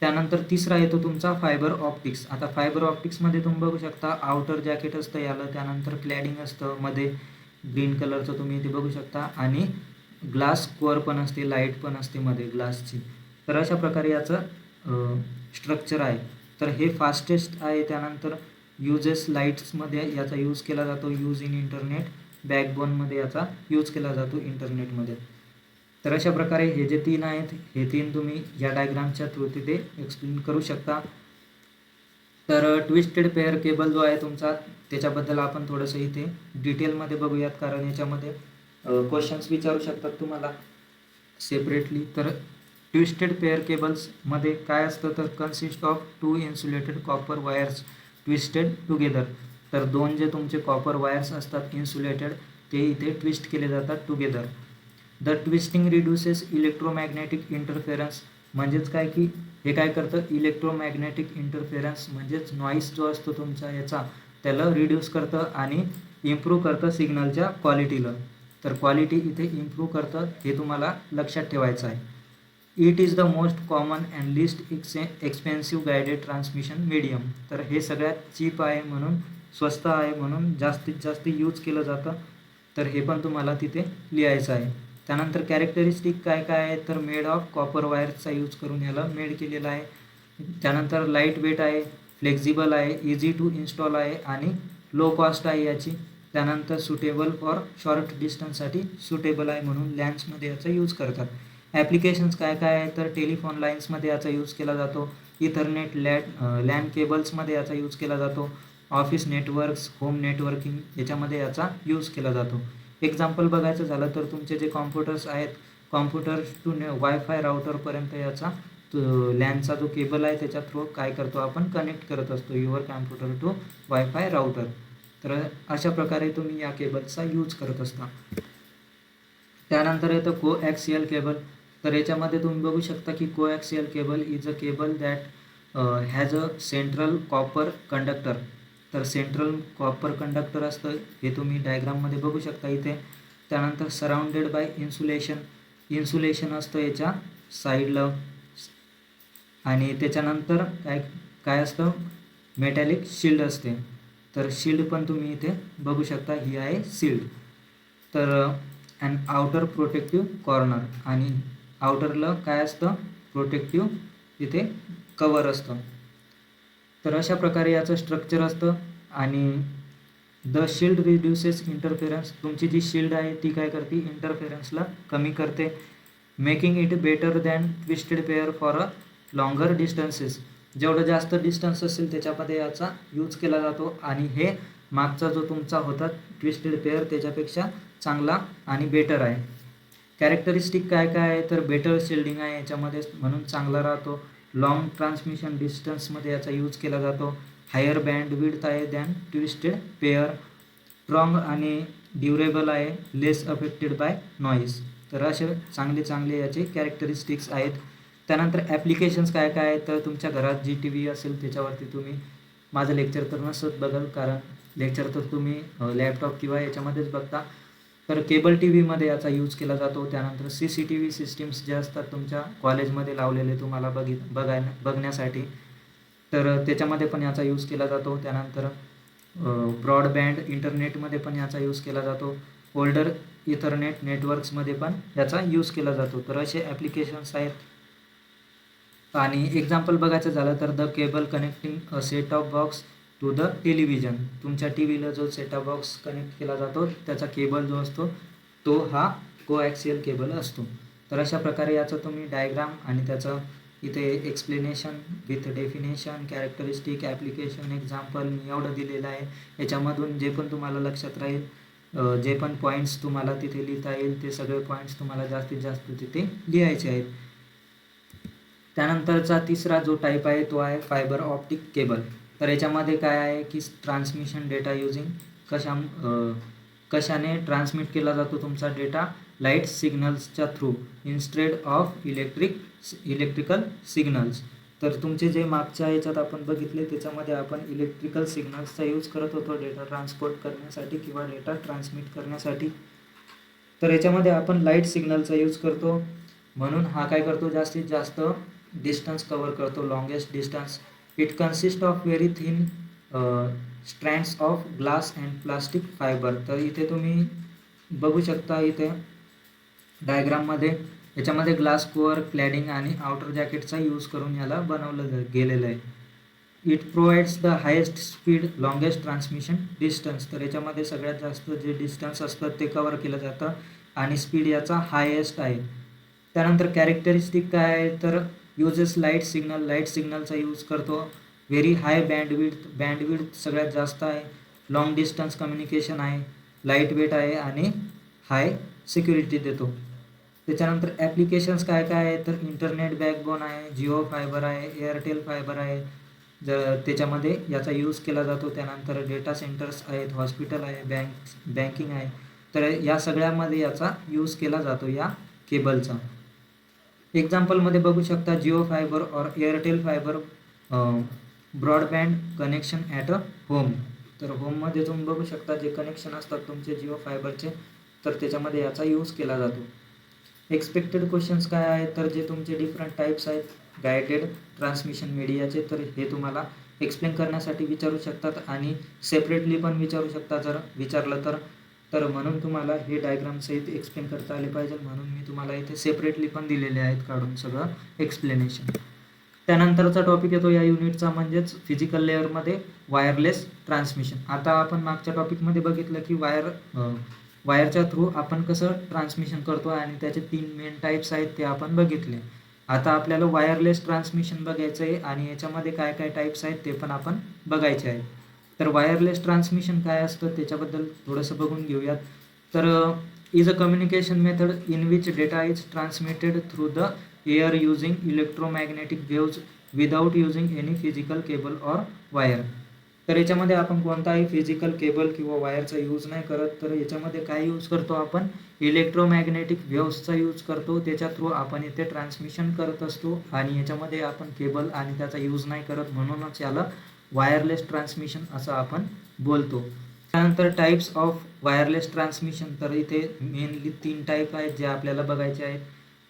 त्यानंतर तिसरा येतो तुमचा फायबर ऑप्टिक्स. आता फायबर ऑप्टिक्समध्ये तुम्ही बघू शकता आउटर जॅकेट असतं याला, त्यानंतर क्लॅडिंग असतं मध्ये ग्रीन कलरचं तुम्ही इथे बघू शकता आणि ग्लास कोअर पण असते, लाईट पण असते मध्ये ग्लासची. तर अशा प्रकारे याचं स्ट्रक्चर आहे. तर हे फास्टेस्ट आहे. त्यानंतर युजेस लाईट्समध्ये याचा यूज केला जातो, यूज इन इंटरनेट बॅकबोनमध्ये याचा यूज केला जातो इंटरनेटमध्ये. तर अशा प्रकारे हे जे 3 आहेत हे 3 तुम्ही या डायग्रामच्या थ्रू तिथे एक्सप्लेन करू शकता. तर ट्विस्टेड पेअर केबल जो आहे तुमचा त्याच्याबद्दल आपण थोडंसं इथे डिटेलमध्ये बघूयात, कारण याच्यामध्ये क्वेश्चन्स विचारू शकतात तुम्हाला सेपरेटली. तर ट्विस्टेड पेअर केबल्समध्ये काय असतं, तर consist of 2 insulated copper wires twisted together. तर 2 जे तुमचे कॉपर वायर्स असतात इन्सुलेटेड ते इथे ट्विस्ट केले जातात together. The twisting reduces electromagnetic interference. म्हणजेच काय की हे काय करतं, इलेक्ट्रोमॅग्नेटिक इंटरफेरन्स म्हणजेच नॉईस जो असतो तुमचा याचा त्याला रिड्यूस करतं आणि इम्प्रूव्ह करतं सिग्नलच्या क्वालिटीला. तर क्वालिटी इथे इम्प्रूव्ह करतं हे तुम्हाला लक्षात ठेवायचं आहे. It is the most common and list expensive guided transmission medium. तर हे सगळ्यात चीप आहे म्हणून, स्वस्त आहे म्हणून जास्तीत जास्त यूज केलं जातं. तर हे पण तुम्हाला तिथे लिहायचं आहे. त्यानंतर कॅरेक्टरिस्टिक काय काय आहे, तर मेड ऑफ कॉपर वायर्सचा यूज करून याला मेड केलेला आहे. त्यानंतर लाईट वेट आहे, फ्लेक्झिबल आहे, इझी टू इन्स्टॉल आहे आणि लो कॉस्ट आहे याची. त्यानंतर सुटेबल फॉर शॉर्ट डिस्टन्ससाठी सुटेबल आहे म्हणून लॅन्समध्ये याचा यूज करतात. ॲप्लिकेशन्स काय काय आहे, तर टेलिफोन लाईन्समध्ये याचा यूज केला जातो, इथरनेट लॅन केबल्समध्ये याचा यूज केला जातो, ऑफिस नेटवर्क्स, होम नेटवर्किंग याच्यामध्ये याचा यूज केला जातो. एक्झाम्पल बघायचं झालं तर तुमचे जे कॉम्प्युटर्स आहेत, कॉम्प्युटर्स टू वायफाय राउटरपर्यंत याचा लॅनचा जो केबल आहे त्याच्या थ्रू काय करतो आपण, कनेक्ट करत असतो your computer to wifi router. तर अशा प्रकारे तुम्ही या केबलचा यूज करत असता. त्यानंतर येतं कोॲक्सियल केबल. तर याच्यामध्ये तुम्ही बघू शकता की coaxial cable is a cable that has a central copper conductor. तर सेंट्रल कॉपर कंडक्टर असतं हे तुम्ही डायग्राममध्ये बघू शकता इथे. त्यानंतर सराउंडेड बाय इन्सुलेशन. इन्सुलेशन असतं याच्या साईडला आणि त्याच्यानंतर काय काय असतं, मेटॅलिक शिल्ड असते. तर शिल्ड पण तुम्ही इथे बघू शकता, ही आहे शिल्ड. तर अँड आउटर प्रोटेक्टिव्ह कॉर्नर आणि आउटरला काय असतं, प्रोटेक्टिव्ह इथे कवर असतं. तर अशा प्रकारे याचं स्ट्रक्चर असतं. आणि द शिल्ड रिड्युसेस इंटरफेरन्स. तुमची जी शिल्ड आहे ती काय करते, इंटरफेरन्सला कमी करते. Making it better than twisted pair for a longer distances. जेवढं जास्त डिस्टन्स असेल त्याच्यामध्ये याचा यूज केला जातो आणि हे मागचा जो तुमचा होता ट्विस्टेड पेअर त्याच्यापेक्षा चांगला आणि बेटर आहे. कॅरेक्टरिस्टिक काय काय आहे, तर बेटर शिल्डिंग आहे याच्यामध्ये म्हणून चांगला राहतो. लॉंग ट्रान्समिशन डिस्टन्समध्ये याचा यूज केला जातो. हायर बँड विड्थ आहे दॅन ट्विस्टेड पेअर. स्ट्रॉंग आणि ड्युरेबल आहे, लेस अफेक्टेड बाय नॉईज. तर असे चांगले चांगले याचे कॅरेक्टरिस्टिक्स आहेत. त्यानंतर ॲप्लिकेशन्स काय काय आहेत, तर तुमच्या घरात जी टी व्ही असेल त्याच्यावरती तुम्ही माझं लेक्चर तर नसत बघाल, कारण लेक्चर तर तुम्ही लॅपटॉप किंवा याच्यामध्येच बघता. तर केबल टी व्हीमध्ये याचा यूज केला जातो. त्यानंतर CCTV सिस्टीम्स जे असतात तुमच्या कॉलेजमध्ये लावलेले तुम्हाला बघण्यासाठी, तर त्याच्यामध्ये पण याचा यूज केला जातो. त्यानंतर ब्रॉडबँड इंटरनेटमध्ये पण याचा यूज केला जातो. ओल्डर इथरनेट नेटवर्क्समध्ये पण याचा यूज केला जातो. तर असे ॲप्लिकेशन्स आहेत. आणि एक्झाम्पल बघायचं झालं तर the cable connecting a set of box to the television. तुमच्या टी व्हीला जो सेटअप बॉक्स कनेक्ट केला जातो त्याचा केबल जो असतो तो हा कोॲक्सियल केबल असतो. तर अशा प्रकारे याचं तुम्ही डायग्राम आणि त्याचं इथे explanation with definition, characteristic, application, example मी एवढं दिलेलं आहे. याच्यामधून जे पण तुम्हाला लक्षात राहील, जे पण पॉईंट्स तुम्हाला तिथे लिहिता येईल ते सगळे पॉईंट्स तुम्हाला जास्तीत जास्त तिथे लिहायचे आहेत. त्यानंतरचा तिसरा जो टाईप आहे तो आहे फायबर ऑप्टिक केबल. तर याच्यामध्ये काय आहे की ट्रान्समिशन डेटा युजिंग कशाने ट्रान्समिट केला जातो तुमचा डेटा, लाईट सिग्नल्सच्या through instead of electrical signals. तर तुमचे जे मागच्या याच्यात आपण बघितले त्याच्यामध्ये आपण इलेक्ट्रिकल सिग्नल्सचा यूज करत होतो डेटा ट्रान्सपोर्ट करण्यासाठी किंवा डेटा ट्रान्समिट करण्यासाठी. तर याच्यामध्ये आपण लाईट सिग्नलचा यूज करतो, म्हणून हा काय करतो जास्तीत जास्त डिस्टन्स कवर करतो, longest distance. It consist of very thin strands of glass and plastic fibre. तर इथे तुम्ही बघू शकता इथे डायग्राममध्ये याच्यामध्ये ग्लास कोअर, क्लॅडिंग आणि आउटर जॅकेटचा यूज करून याला बनवलं गेलेलं आहे. It provides the highest speed, longest transmission distance. तर याच्यामध्ये सगळ्यात जास्त जे डिस्टन्स असतं ते कवर केलं जातं आणि स्पीड याचा हायेस्ट आहे. त्यानंतर कॅरेक्टरिस्टिक काय आहे तर युजेस लाईट सिग्नलचा यूज करतो. व्हेरी हाय बँडविड्थ सगळ्यात जास्त आहे. लॉंग डिस्टन्स कम्युनिकेशन आहे, लाईट वेट आहे आणि हाय सिक्युरिटी देतो. त्याच्यानंतर ॲप्लिकेशन्स काय काय आहे तर इंटरनेट बॅकबोन आहे, जिओ फायबर आहे, एअरटेल फायबर आहे, त्याच्यामध्ये याचा यूज केला जातो. त्यानंतर डेटा सेंटर्स आहेत, हॉस्पिटल आहे, बँकिंग आहे. तर या सगळ्यामध्ये याचा यूज केला जातो या केबलचा. एक्झाम्पलमध्ये बघू शकता जिओ फायबर और Airtel fibre broadband connection at a home. तर होममध्ये तुम्ही बघू शकता जे कनेक्शन असतात तुमचे जिओ फायबरचे तर त्याच्यामध्ये याचा यूज केला जातो. एक्सपेक्टेड क्वेश्चन्स काय आहे तर जे तुमचे डिफरंट टाईप्स आहेत गायडेड ट्रान्समिशन मीडियाचे तर हे तुम्हाला एक्सप्लेन करण्यासाठी विचारू शकतात आणि सेपरेटली पण विचारू शकता जर विचारलं तर म्हणून तुम्हाला हे डायग्रामसहित एक्सप्लेन करता आले पाहिजे, म्हणून मी तुम्हाला इथे सेपरेटली पण दिलेले आहेत काढून सगळं एक्सप्लेनेशन. त्यानंतरचा टॉपिक येतो या युनिटचा म्हणजेच फिजिकल लेअरमध्ये वायरलेस ट्रान्समिशन. आता आपण मागच्या टॉपिकमध्ये बघितलं की वायरच्या थ्रू आपण कसं ट्रान्समिशन करतो आणि त्याचे 3 मेन टाईप्स आहेत ते आपण बघितले. आता आपल्याला वायरलेस ट्रान्समिशन बघायचं आहे आणि याच्यामध्ये काय काय टाईप्स आहेत ते पण आपण बघायचे आहे. तर वायरलेस ट्रान्समिशन काय असतं त्याच्याबद्दल थोडंसं बघून घेऊयात. तर is a communication method in which data is transmitted through the air using electromagnetic waves without using any physical cable or wire. तर याच्यामध्ये आपण कोणताही फिजिकल केबल किंवा वायरचा यूज नाही करत. तर याच्यामध्ये काय यूज करतो आपण इलेक्ट्रोमॅग्नेटिक वेव्सचा यूज करतो, त्याच्या थ्रू आपण इथे ट्रान्समिशन करत असतो आणि याच्यामध्ये आपण केबल आणि त्याचा यूज नाही करत, म्हणूनच याला वायरलेस ट्रान्समिशन असं आपण बोलतो. त्यानंतर टाईप्स ऑफ वायरलेस ट्रान्समिशन. तर इथे मेनली 3 टाईप आहेत जे आपल्याला बघायचे आहेत,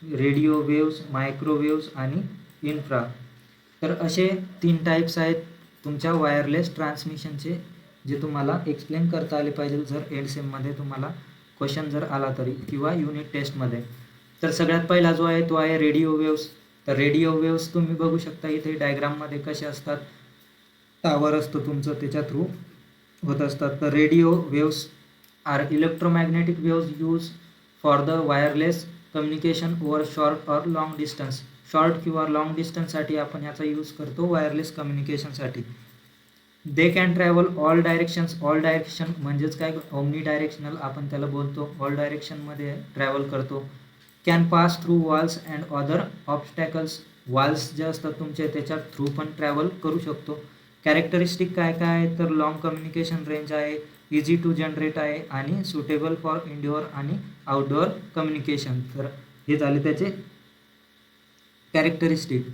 रेडिओ वेव्स, मायक्रोवेव्स आणि इन्फ्रा. तर असे 3 टाईप्स आहेत तुमच्या वायरलेस ट्रान्समिशनचे जे तुम्हाला एक्सप्लेन करता आले पाहिजे जर एंड सेममध्ये तुम्हाला क्वेश्चन जर आला तरी किंवा युनिट टेस्टमध्ये. तर सगळ्यात पहिला जो आहे तो आहे रेडिओ वेव्स. तर रेडिओ वेव्स तुम्ही बघू शकता इथे डायग्राममध्ये कसे असतात, टावर असतो तुमचं त्याच्या थ्रू होत असतात. तर radio waves are electromagnetic waves use for the wireless communication over short or long distance. Short किंवा लॉंग डिस्टन्ससाठी आपण याचा यूज करतो वायरलेस कम्युनिकेशनसाठी. They can travel all direction म्हणजेच काय ओमनी डायरेक्शनल आपण त्याला बोलतो, ऑल डायरेक्शनमध्ये ट्रॅव्हल करतो. Can pass through walls and other obstacles. Walls जे असतात तुमचे त्याच्या थ्रू पण ट्रॅव्हल करू शकतो. कॅरेक्टरिस्टिक काय काय आहे तर लॉंग कम्युनिकेशन रेंज आहे, इझी टू जनरेट आहे आणि सुटेबल फॉर इंडोअर आणि आउटडोअर कम्युनिकेशन. तर हे झाले त्याचे कॅरेक्टरिस्टिक.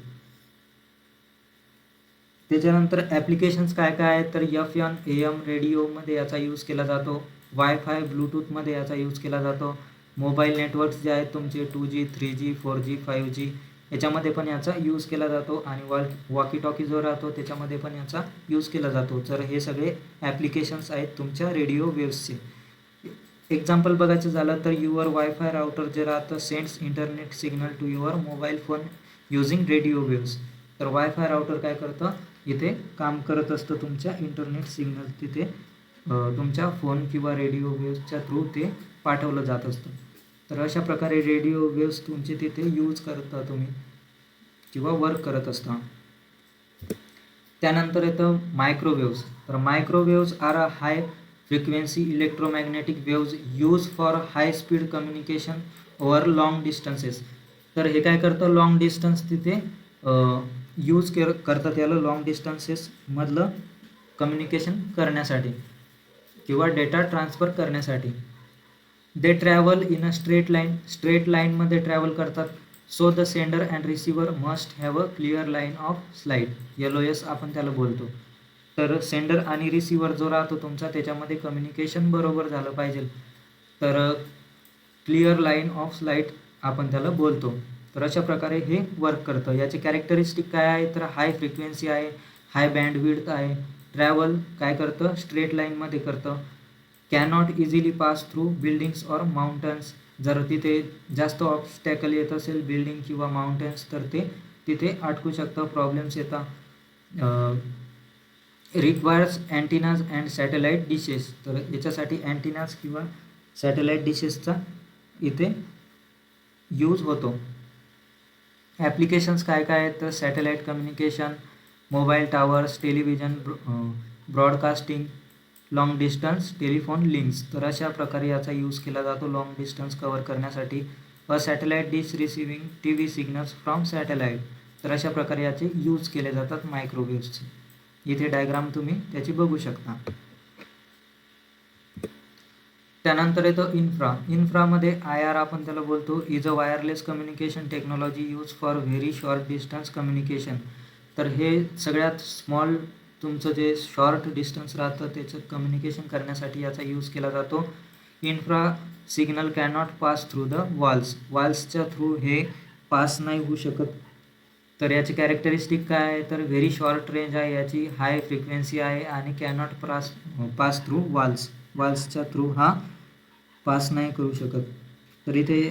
त्याच्यानंतर ॲप्लिकेशन्स काय काय आहेत तर FM AM रेडिओमध्ये याचा यूज केला जातो, वायफाय ब्लूटूथमध्ये याचा यूज केला जातो, मोबाईल नेटवर्क्स जे आहेत तुमचे 2G 3G 4G 5G याच्यामध्ये पण याचा यूज केला जातो आणि वॉकी टॉकी जो राहतो त्याच्यामध्ये पण याचा यूज केला जातो. तर हे सगळे ॲप्लिकेशन्स आहेत तुमच्या रेडिओ वेव्सचे. एक्झाम्पल बघायचं झालं तर युअर वायफाय राउटर जे राहतं sends internet signal to your mobile phone using radio waves. तर वायफाय राउटर काय करतं इथे काम करत असतं तुमच्या इंटरनेट सिग्नल तिथे तुमच्या फोन किंवा रेडिओ वेव्हच्या थ्रू ते पाठवलं जात असतं. तर अशा प्रकारे रेडिओ वेव्हज तुमचे तिथे यूज करता तुम्ही किंवा वर्क करत असता. त्यानंतर येतं मायक्रोवेव्हज. तर microwaves are a high frequency electromagnetic waves use for high speed communication over long distances. तर हे काय करतं, लॉंग डिस्टन्स तिथे यूज करतात याला लॉंग डिस्टन्सेसमधलं कम्युनिकेशन करण्यासाठी किंवा डेटा ट्रान्सफर करण्यासाठी. दे ट्रॅव्हल इन अ स्ट्रेट लाईनमध्ये ट्रॅव्हल करतात. So the sender and receiver must have a clear line of slide, LOS आपण त्याला बोलतो. तर सेंडर आणि रिसिव्हर जो राहतो तुमचा त्याच्यामध्ये कम्युनिकेशन बरोबर झालं पाहिजे. तर क्लिअर लाईन ऑफ स्लाईड आपण त्याला बोलतो. तर अशा प्रकारे हे वर्क करतं. याचे कॅरेक्टरिस्टिक काय आहे, तर हाय फ्रिक्वेन्सी आहे, हाय बँडविड्थ आहे, ट्रॅव्हल काय करतं, स्ट्रेट लाईनमध्ये करतं, cannot easily pass through buildings or mountains. जर तिथे जास्त ऑब्स्टॅकल येत असेल बिल्डिंग किंवा माउंटन्स तर ते तिथे अटकू शकतं, प्रॉब्लेम्स येतात. Requires antennas and satellite dishes. तर याच्यासाठी अँटिनाज किंवा सॅटेलाईट डिशेसचा इथे यूज होतो. ॲप्लिकेशन्स काय काय आहेत, तर satellite communication, mobile towers, television broadcasting, long distance telephone links. तर अशा प्रकारे याचा यूज केला जातो लॉंग डिस्टन्स कव्हर करण्यासाठी. A satellite dish receiving TV signals from satellite. तर अशा प्रकारे याचे यूज केले जातात मायक्रोवेव्हजचे. इथे डायग्राम तुम्ही त्याची बघू शकता. त्यानंतर येतं इन्फ्रामध्ये IR आपण त्याला बोलतो, is a wireless communication technology use for very short distance communication. तर हे सगळ्यात स्मॉल तुमचं जे शॉर्ट डिस्टन्स राहतं त्याचं कम्युनिकेशन करण्यासाठी याचा यूज केला जातो. Infra signal cannot pass through the वॉल्सच्या थ्रू हे पास नाही होऊ शकत. तर याची कॅरेक्टरिस्टिक काय आहे, तर व्हेरी शॉर्ट रेंज आहे याची, हाय फ्रिक्वेन्सी आहे आणि कॅनॉट पास थ्रू वॉल्सच्या थ्रू हा पास नाही करू शकत. तर इथे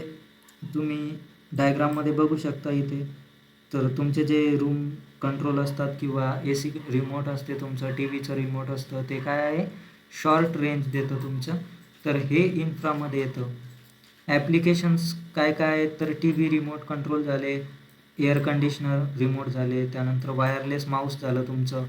तुम्ही डायग्राममध्ये बघू शकता इथे. तर तुमचे जे रूम कंट्रोल असतात किंवा AC रिमोट असते तुमचं, TVचं रिमोट असतं, ते काय आहे, शॉर्ट रेंज देतं तुमचं. तर हे इन्फ्रामध्ये येतं. ॲप्लिकेशन्स काय काय आहेत, तर TV रिमोट कंट्रोल झाले, एअर कंडिशनर रिमोट झाले, त्यानंतर वायरलेस माऊस झालं तुमचं.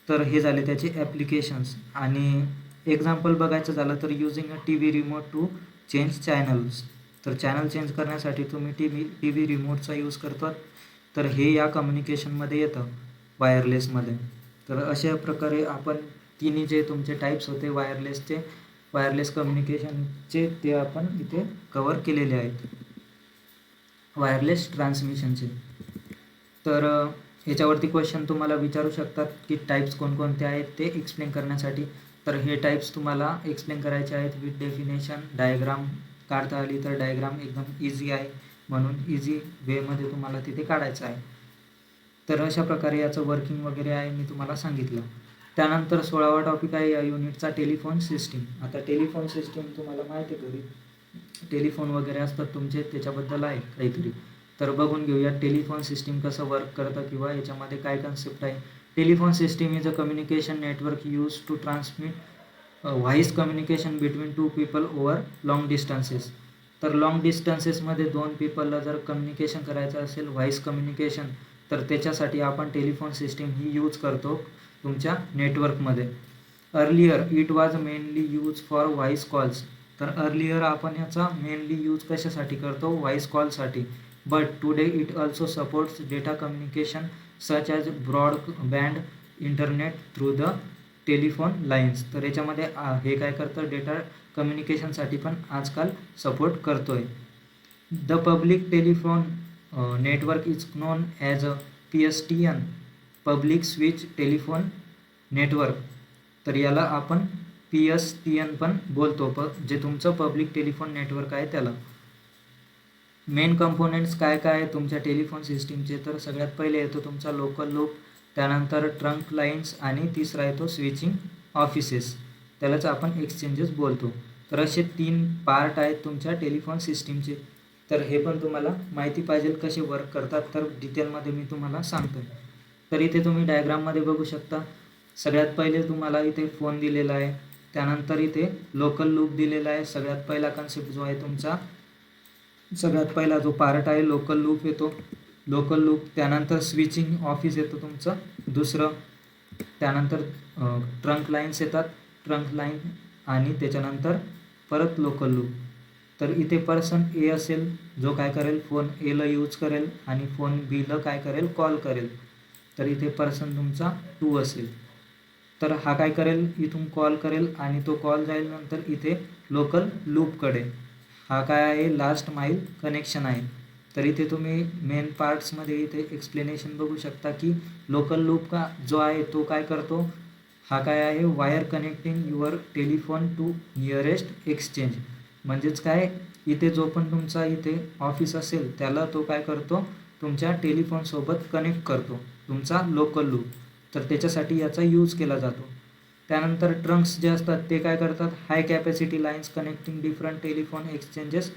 तर हे झाले त्याचे ॲप्लिकेशन्स. आणि एक्झाम्पल बघायचं झालं तर using a TV remote to change channels. तर चॅनल चेंज करण्यासाठी तुम्ही TV रिमोटचा यूज करतात. तर हे या कम्युनिकेशनमध्ये येतं वायरलेसमध्ये. तर अशा प्रकारे आपण तिन्ही जे तुमचे टाईप्स होते वायरलेस कम्युनिकेशनचे ते आपण इथे कवर केलेले आहेत, वायरलेस ट्रान्समिशनचे. तर ह्याच्यावरती क्वेश्चन तुम्हाला विचारू शकतात की टाईप्स कोणकोणते आहेत ते एक्सप्लेन करण्यासाठी. तर हे टाईप्स तुम्हाला एक्सप्लेन करायचे आहेत विथ डेफिनेशन. डायग्राम काढता आली तर डायग्राम एकदम इझी आहे म्हणून इझी वेमध्ये तुम्हाला तिथे काढायचं आहे. तर अशा प्रकारे याचं वर्किंग वगैरे आहे मी तुम्हाला सांगितलं. त्यानंतर 16वा टॉपिक आहे या युनिटचा, टेलिफोन सिस्टीम. आता टेलिफोन सिस्टीम तुम्हाला माहिती आहे घरी टेलिफोन वगैरे असतात तुमचे, त्याच्याबद्दल आहे काहीतरी. तर बघून घेऊया टेलिफोन सिस्टीम कसं वर्क करतं किंवा याच्यामध्ये काय कन्सेप्ट आहे. Telephone system is a communication network use to transmit voice communication between two people over long distances. तर लॉंग डिस्टन्सेसमध्ये दोन पीपलला जर कम्युनिकेशन करायचं असेल व्हॉइस कम्युनिकेशन, तर त्याच्यासाठी आपण टेलिफोन सिस्टीम ही यूज करतो तुमच्या नेटवर्कमध्ये. Earlier it was mainly use for voice calls. तर अर्लियर आपण याचा मेनली यूज कशासाठी करतो, व्हॉइस कॉलसाठी. But today it also supports data communication such as broadband internet through the telephone lines. तर याच्यामध्ये हे काय करतं, डेटा कम्युनिकेशनसाठी पण आजकाल सपोर्ट करतो आहे. The public telephone network is non as a PSTN, public switch telephone network. तर याला आपण PSTN पण बोलतो, जे तुमचं पब्लिक टेलिफोन नेटवर्क आहे त्याला. मेन कंपोनेंट्स काय काय आहे तुमच्या टेलिफोन सिस्टीमचे, तर सगळ्यात पहिले येतो तुमचा लोकल लूप, त्यानंतर ट्रंक लाईन्स आणि तिसरा येतो स्विचिंग ऑफिसेस, त्यालाच आपण एक्सचेंजेस बोलतो. तर असे 3 पार्ट आहेत तुमच्या टेलिफोन सिस्टीमचे. तर हे पण तुम्हाला माहिती पाहिजे कसे वर्क करतात, तर डिटेलमध्ये मी तुम्हाला सांगतो. तर इथे तुम्ही डायग्राममध्ये बघू शकता. सगळ्यात पहिले तुम्हाला इथे फोन दिलेला आहे, त्यानंतर इथे लोकल लूप दिलेला आहे. सगळ्यात पहिला कन्सेप्ट जो आहे तुमचा, सगळ्यात पहिला जो पार्ट आहे लोकल लूप येतो. लोकल लूप, त्यानंतर स्विचिंग ऑफिस येतो तुमचं दुसरं, त्यानंतर ट्रंक लाईन्स येतात, ट्रंक लाईन, आणि त्याच्यानंतर परत लोकल लूप. तर इथे पर्सन ए असेल जो काय करेल, फोन एला यूज करेल आणि फोन बीला काय करेल, कॉल करेल. तर इथे पर्सन तुमचा 2 असेल. तर हा काय करेल, इथून कॉल करेल आणि तो कॉल जाईल नंतर इथे लोकल लूपकडे. हा काय आहे, लास्ट माईल कनेक्शन आहे. तर इथे तुम्ही मेन पार्ट्समध्ये इथे एक्सप्लेनेशन बघू शकता की लोकल लूप का जो आहे तो काय करतो, हा काय आहे, wire connecting your telephone to nearest exchange. म्हणजेच काय, इथे जो पण तुमचा इथे ऑफिस असेल त्याला तो काय करतो, तुमच्या टेलिफोनसोबत कनेक्ट करतो तुमचा लोकल लूप. तर त्याच्यासाठी याचा यूज केला जातो. त्यानंतर ट्रंक्स जे असतात ते काय करतात, high capacity lines connecting different telephone exchanges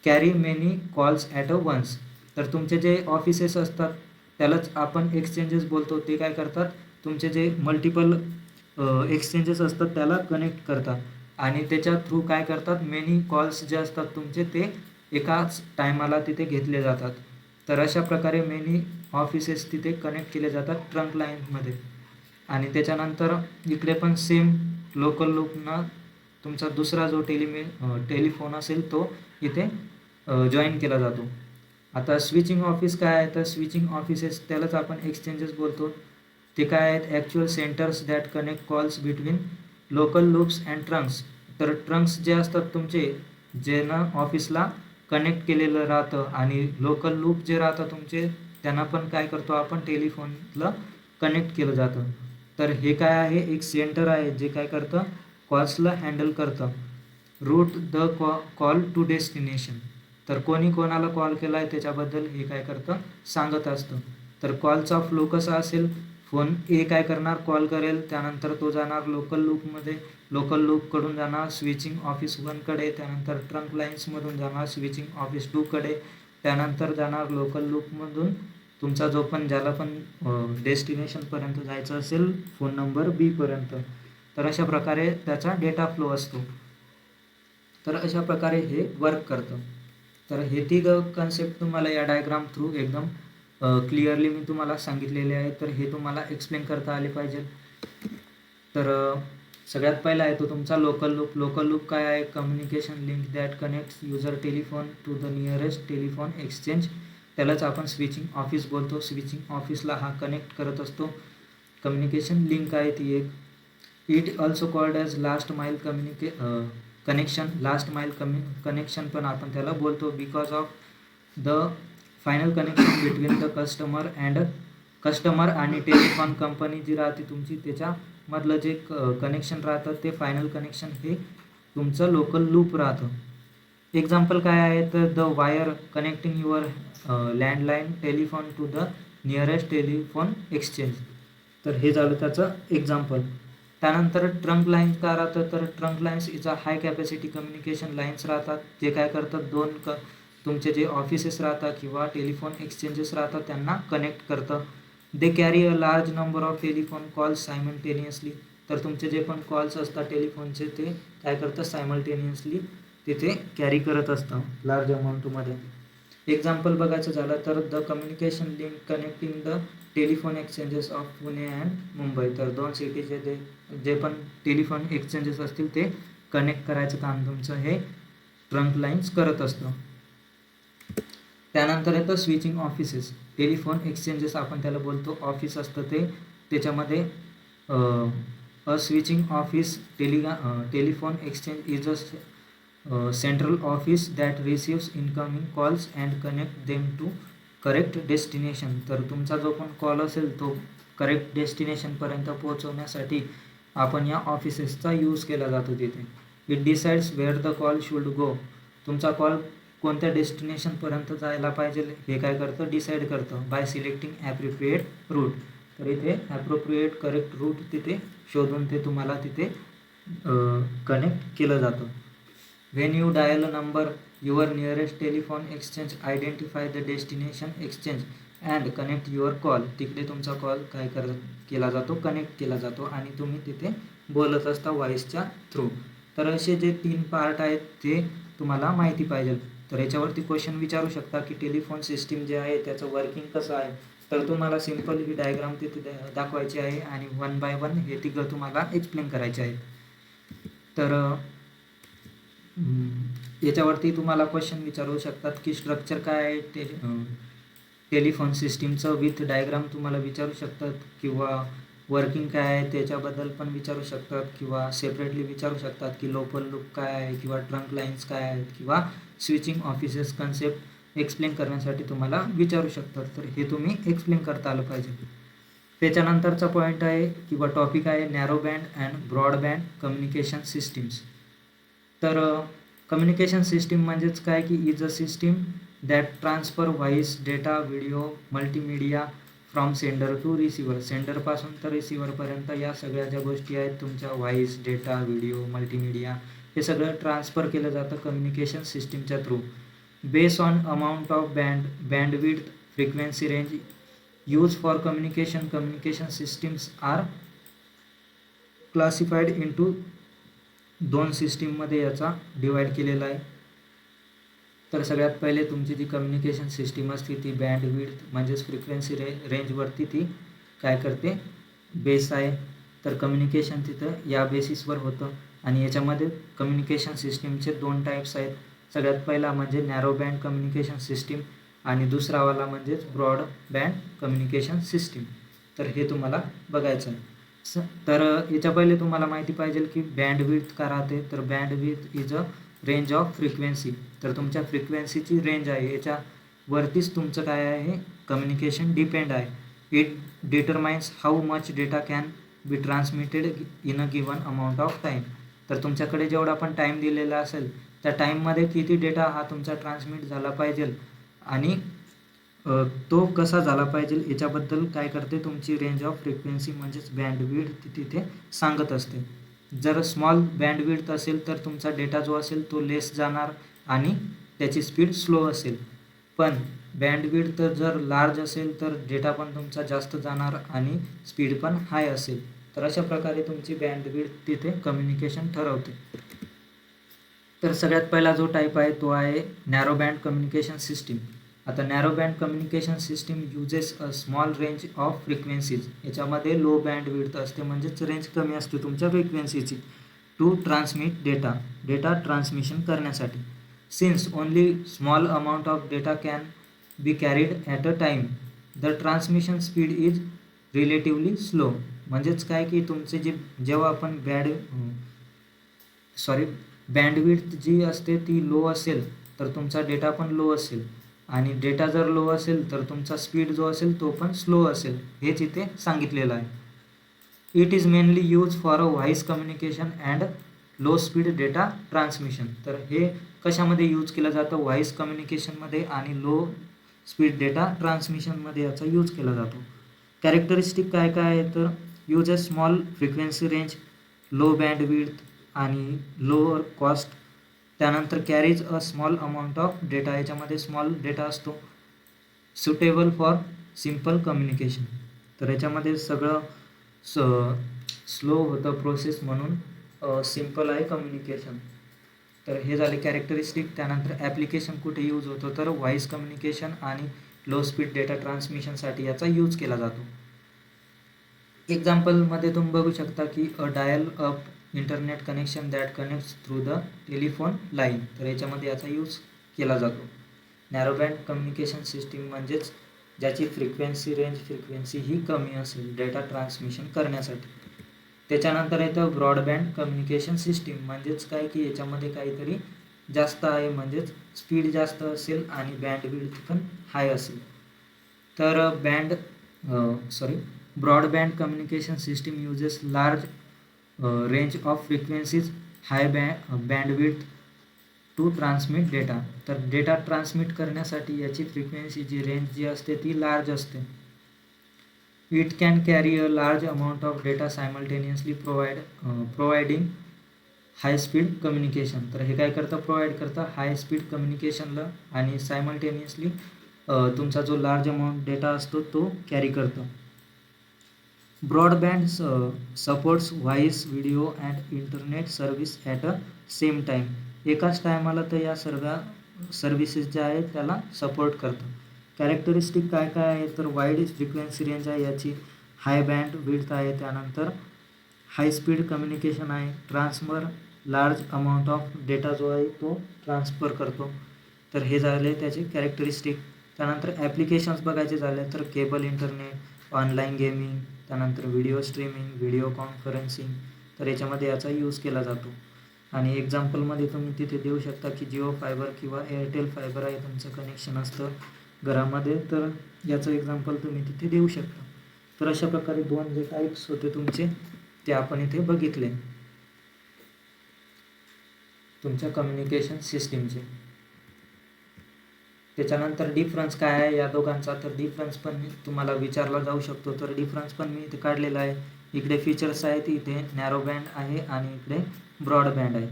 carry many calls at a once. तर तुमचे जे ऑफिसेस असतात त्यालाच आपण एक्सचेंजेस बोलतो. ते काय करतात, तुमचे जे मल्टिपल एक्सचेंजेस असतात त्याला कनेक्ट करतात आणि त्याच्या थ्रू काय करतात, मेनी कॉल्स जे असतात तुमचे ते एकाच टायमाला तिथे घेतले जातात. तर अशा प्रकारे मेनी ऑफिसेस तिथे कनेक्ट केले जातात ट्रंक लाईनमध्ये. आणि त्याच्यानंतर इकडे पण सेम लोकल लूपनं तुमचा दुसरा जो टेलिफोन असेल तो इथे जॉईन केला जातो. आता स्विचिंग ऑफिस काय आहे, तर स्विचिंग ऑफिसेस त्यालाच आपण एक्सचेंजेस बोलतो. ते काय आहेत, actual centres that connect calls between local loops and Trunks. तर ट्रंक्स जे असतात तुमचे, ज्यानं ऑफिसला कनेक्ट केलेलं राहतं, आणि लोकल लूप जे राहतं तुमचे त्यांना पण काय करतो आपण, टेलिफोनला कनेक्ट केलं जातं. तर हे काय आहे, एक सेंटर आहे जे काय करतं, कॉल्सला हँडल करतं. Route the call to destination. तर कोणी कोणाला कॉल केला आहे त्याच्याबद्दल हे काय करतं, सांगत असतं. तर कॉलचा फ्लो कसा असेल, फोन ए काय करणार, कॉल करेल, त्यानंतर तो जाणार लोकल लूपमध्ये, लोकल लूपकडून जाणार स्विचिंग ऑफिस 1कडे, त्यानंतर ट्रंक लाईन्समधून जाणार स्विचिंग ऑफिस 2कडे, त्यानंतर जाणार लोकल लूपमधून तुमचा जो पण ज्याला पण डेस्टिनेशनपर्यंत जायचं असेल फोन नंबर बीपर्यंत. तर अशा प्रकारे त्याचा डेटा फ्लो असतो. तर अशा प्रकारे हे वर्क करतं. तर हे तिघं कन्सेप्ट तुम्हाला या डायग्राम थ्रू एकदम क्लिअरली मी तुम्हाला सांगितलेले आहे. तर हे तुम्हाला एक्सप्लेन करता आले पाहिजे. तर सगळ्यात पहिला आहे तो तुमचा लोकल लूप. लोकल लूप काय आहे, communication link that connects user telephone to the nearest telephone exchange. त्यालाच आपण स्विचिंग ऑफिस बोलतो. स्विचिंग ऑफिसला हा कनेक्ट करत असतो. कम्युनिकेशन लिंक आहे ती एक. It also called as last mile connection. Last mile connection पण आपण त्याला बोलतो, because of the final connection between the customer आणि टेलिफोन कंपनी जी राहते तुमची, त्याच्यामधलं जे कनेक्शन राहतं ते फायनल कनेक्शन हे तुमचं लोकल लूप राहतं. एक्झाम्पल काय आहे, तर the wire connecting your landline telephone to the nearest telephone exchange. तर हे झालं त्याचं एक्झाम्पल. त्यानंतर ट्रंक लाईन्स काय राहतं, तर ट्रंक लाईन्स इचा हाय कॅपॅसिटी कम्युनिकेशन लाईन्स राहतात. ते काय करतात, तुमचे जे ऑफिसेस राहतात किंवा टेलिफोन एक्सचेंजेस राहतात त्यांना कनेक्ट करतं. They carry a large number of telephone calls simultaneously. तर तुमचे जे पण कॉल्स असतात टेलिफोनचे ते काय करतात, सायमल्टेनियसली तिथे कॅरी करत असतं लार्ज अमाऊंटमध्ये. एक्झाम्पल बघायचं झालं तर the communication link connecting the telephone exchanges of Pune and Mumbai. तर 2 सिटीचे जे पण टेलिफोन एक्सचेंजेस असतील ते कनेक्ट करायचं काम तुमचं हे ट्रंक लाईन्स करत असतं. त्यानंतर येतं स्विचिंग ऑफिसेस. टेलिफोन एक्सचेंजेस आपण त्याला बोलतो, ऑफिस असतं ते. त्याच्यामध्ये a switching office telephone exchange is a central office that receives incoming calls and connect them to correct destination. तर तुमचा जो पण कॉल असेल तो करेक्ट डेस्टिनेशनपर्यंत पोहोचवण्यासाठी आपण या ऑफिसेसचा यूज केला जातो तिथे. It decides where the call should go. तुमचा कॉल कोणत्या डेस्टिनेशनपर्यंत जायला पाहिजे हे काय करतं, डिसाईड करतं बाय सिलेक्टिंग ॲप्रोप्रिएट रूट. तर इथे ॲप्रोप्रिएट करेक्ट रूट तिथे शोधून ते तुम्हाला तिथे कनेक्ट केलं जातं. When you dial a number your nearest telephone exchange identify the destination exchange and connect your call, तिकडे तुमचा कॉल केला जातो, कनेक्ट केला जातो आणि तुम्ही तिथे बोलत असता व्हॉईसच्या थ्रू. तर असे जे 3 पार्ट आहेत ते तुम्हाला माहिती पाहिजे. तर याच्यावरती क्वेश्चन विचारू शकता की टेलिफोन सिस्टीम जे आहे त्याचं वर्किंग कसं आहे. तर तुम्हाला सिम्पल ही डायग्राम तिथे दाखवायची आहे आणि 1 बाय 1 हे तिघं तुम्हाला एक्सप्लेन करायचे आहेत. तर याच्यावरती तुम्हाला क्वेश्चन विचारू शकतात की स्ट्रक्चर काय आहे टेलिफोन सिस्टीमचं विथ डायग्राम तुम्हाला विचारू शकतात, किंवा वर्किंग काय आहे त्याच्याबद्दल पण विचारू शकतात, किंवा सेपरेटली विचारू शकतात की लोकल लूप काय आहे, किंवा ट्रंक लाईन्स काय आहेत, किंवा स्विचिंग ऑफिसेस कन्सेप्ट एक्सप्लेन करण्यासाठी तुम्हाला विचारू शकतात. तर हे तुम्ही एक्सप्लेन करता आलं पाहिजे. त्याच्यानंतरचा पॉईंट आहे किंवा टॉपिक आहे narrow band and broadband communication systems. तर कम्युनिकेशन सिस्टीम म्हणजेच काय की is a system that transfer voice, data, video, multimedia from sender to receiver. सेंडरपासून तर रिसिव्हरपर्यंत या सगळ्या ज्या गोष्टी आहेत तुमच्या व्हॉईस, डेटा, व्हिडिओ, मल्टीमीडिया हे सगळं ट्रान्सफर केलं जातं कम्युनिकेशन सिस्टीमच्या थ्रू. Base on amount of bandwidth, frequency range use for communication systems are classified into 2 सिस्टीममध्ये याचा डिवाईड केलेला आहे. तर सगळ्यात पहिले तुमची जी कम्युनिकेशन सिस्टीम असते ती बँडविड्थ म्हणजेच फ्रिक्वेन्सी रेंजवरती ती काय करते, बेस आहे. तर कम्युनिकेशन तिथं या बेसिसवर होतं आणि याच्यामध्ये कम्युनिकेशन सिस्टीमचे 2 टाईप्स आहेत. सगळ्यात पहिला म्हणजे नॅरो बँड कम्युनिकेशन सिस्टीम आणि दुसरावाला म्हणजेच ब्रॉड बँड कम्युनिकेशन सिस्टीम. तर हे तुम्हाला बघायचं आहे. तर याच्या पहिले तुम्हाला माहिती पाहिजे की बँडविड्थ का राहते. तर bandwidth is a range of frequency. तर तुमच्या फ्रिक्वेन्सीची रेंज आहे याच्यावरतीच तुमचं काय आहे कम्युनिकेशन डिपेंड आहे. It determines how much data can be transmitted in a given amount of time. तर तुमच्याकडे जेवढा पण टाईम दिलेला असेल त्या टाईममध्ये किती डेटा हा तुमचा ट्रान्समिट झाला पाहिजे आणि तो कसा झाला पाहिजे याच्याबद्दल काय करते तुमची रेंज ऑफ फ्रिक्वेन्सी म्हणजेच बँडविड्थ तिथे सांगत असते. जर स्मॉल बँडविड्थ असेल तर तुमचा डेटा जो असेल तो लेस जाणार आणि त्याची स्पीड स्लो असेल. पण बँडविड्थ जर लार्ज असेल तर डेटा पण तुमचा जास्त जाणार आणि स्पीड पण हाय असेल. तर अशा प्रकारे तुमची बँडविड्थ तिथे कम्युनिकेशन ठरवते. तर सगळ्यात पहिला जो टाईप आहे तो आहे नॅरो बँड कम्युनिकेशन सिस्टीम. आता narrow band communication system uses a small range of frequencies. याच्यामध्ये लो बँडविड्थ असते म्हणजेच रेंज कमी असते तुमच्या फ्रिक्वेन्सीची टू ट्रान्समिट डेटा ट्रान्समिशन करण्यासाठी. Since only small amount of data can be carried at a time the transmission speed is relatively slow. म्हणजेच काय की तुमचे जेव्हा आपण बँडविड्थ जी असते ती लो असेल तर तुमचा डेटा पण लो असेल आणि डेटा जर लो असेल तर तुमचा स्पीड जो असेल तो पण स्लो असेल, हेच इथे सांगितलेलं आहे. It is mainly use for a voice communication and low speed data transmission. तर हे कशामध्ये यूज केलं जातं, व्हॉईस कम्युनिकेशनमध्ये आणि लो स्पीड डेटा ट्रान्समिशनमध्ये याचा यूज केला जातो. कॅरेक्टरिस्टिक काय काय आहे तर use a small frequency range, low bandwidth आणि लोअर कॉस्ट. त्यानंतर carries a small amount of data, याच्यामध्ये स्मॉल डेटा असतो. Suitable for simple communication. तर याच्यामध्ये सगळं स्लो होतं प्रोसेस म्हणून सिम्पल आहे कम्युनिकेशन. तर हे झाले कॅरेक्टरिस्टिक. त्यानंतर ॲप्लिकेशन कुठे यूज होतो तर व्हॉईस कम्युनिकेशन आणि लो स्पीड डेटा ट्रान्समिशनसाठी याचा यूज केला जातो. एक्झाम्पलमध्ये तुम्ही बघू शकता की a dial up internet connection that connects through the telephone line. तर याच्यामध्ये याचा यूज केला जातो. नॅरो बँड कम्युनिकेशन सिस्टीम म्हणजेच ज्याची फ्रिक्वेन्सी ही कमी असेल डेटा ट्रान्समिशन करण्यासाठी. त्याच्यानंतर येतं ब्रॉडबँड कम्युनिकेशन सिस्टीम. म्हणजेच काय की याच्यामध्ये काहीतरी जास्त आहे म्हणजेच स्पीड जास्त असेल आणि बँडविड्थ पण हाय असेल. तर broadband communication system uses large range of frequencies, high bandwidth to transmit data. तर डेटा ट्रान्समिट करण्यासाठी याची फ्रिक्वेन्सीची रेंज जी असते ती लार्ज असते. It can carry a large amount of data simultaneously providing high speed communication. तर हे काय करतं, प्रोव्हाइड करतं हाय स्पीड कम्युनिकेशनला आणि सायमल्टेनियसली तुमचा जो लार्ज अमाऊंट डेटा असतो तो कॅरी करतो. Broadband supports voice, video and internet service at a same time. एकाच टायमाला तर या सर्व सर्व्हिसेस ज्या आहेत त्याला सपोर्ट करतं. कॅरेक्टरिस्टिक काय काय आहे तर वाईड फ्रिक्वेन्सी रेंज आहे याची, हाय बँड विड्थ आहे, त्यानंतर हाय स्पीड कम्युनिकेशन आहे, transfer large amount of data जो आहे तो ट्रान्सफर करतो. तर हे झाले त्याचे कॅरेक्टरिस्टिक. त्यानंतर ॲप्लिकेशन्स बघायचे झाले तर केबल इंटरनेट, ऑनलाईन गेमिंग, त्यानंतर व्हिडिओ स्ट्रीमिंग, व्हिडिओ कॉन्फरन्सिंग, तर याच्यामध्ये याचा यूज केला जातो. आणि एक्झाम्पलमध्ये तुम्ही तिथे देऊ शकता की जिओ फायबर किंवा एअरटेल फायबर आहे तुमचं कनेक्शन असतं घरामध्ये, तर याचं एक्झाम्पल तुम्ही तिथे देऊ शकता. तर अशा प्रकारे 2 जे टाईप्स होते तुमचे ते आपण इथे बघितले तुमच्या कम्युनिकेशन सिस्टीमचे. त्याच्यानंतर डिफरन्स काय आहे या दोघांचा, तर डिफरन्स पण तुम्हाला विचारला जाऊ शकतो. तर डिफरन्स पण मी इथे काढलेला आहे. इकडे फीचर्स आहेत, इथे नॅरो बँड आहे आणि इकडे ब्रॉडबँड आहे.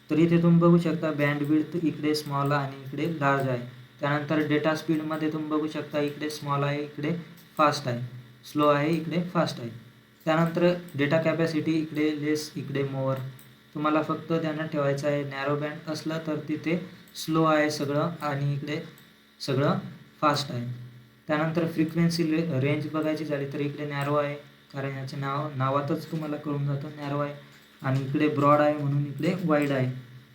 तर इथे तुम्ही बघू शकता बँडविड्थ इकडे स्मॉल आणि इकडे लार्ज आहे. त्यानंतर डेटा स्पीडमध्ये तुम्ही बघू शकता इकडे स्मॉल आहे, इकडे फास्ट आहे, स्लो आहे, इकडे फास्ट आहे. त्यानंतर डेटा कॅपॅसिटी इकडे लेस, इकडे मोर. तुम्हाला फक्त ध्यानात ठेवायचं आहे नॅरो बँड असलं तर तिथे स्लो आहे सगळं आणि इकडे सगळं फास्ट आहे. त्यानंतर फ्रिक्वेन्सी रेंज बघायची झाली तर इकडे नॅरो आहे, कारण याचे नावातच तुम्हाला कळून जातं नॅरो आहे, आणि इकडे ब्रॉड आहे म्हणून इकडे वाईड आहे.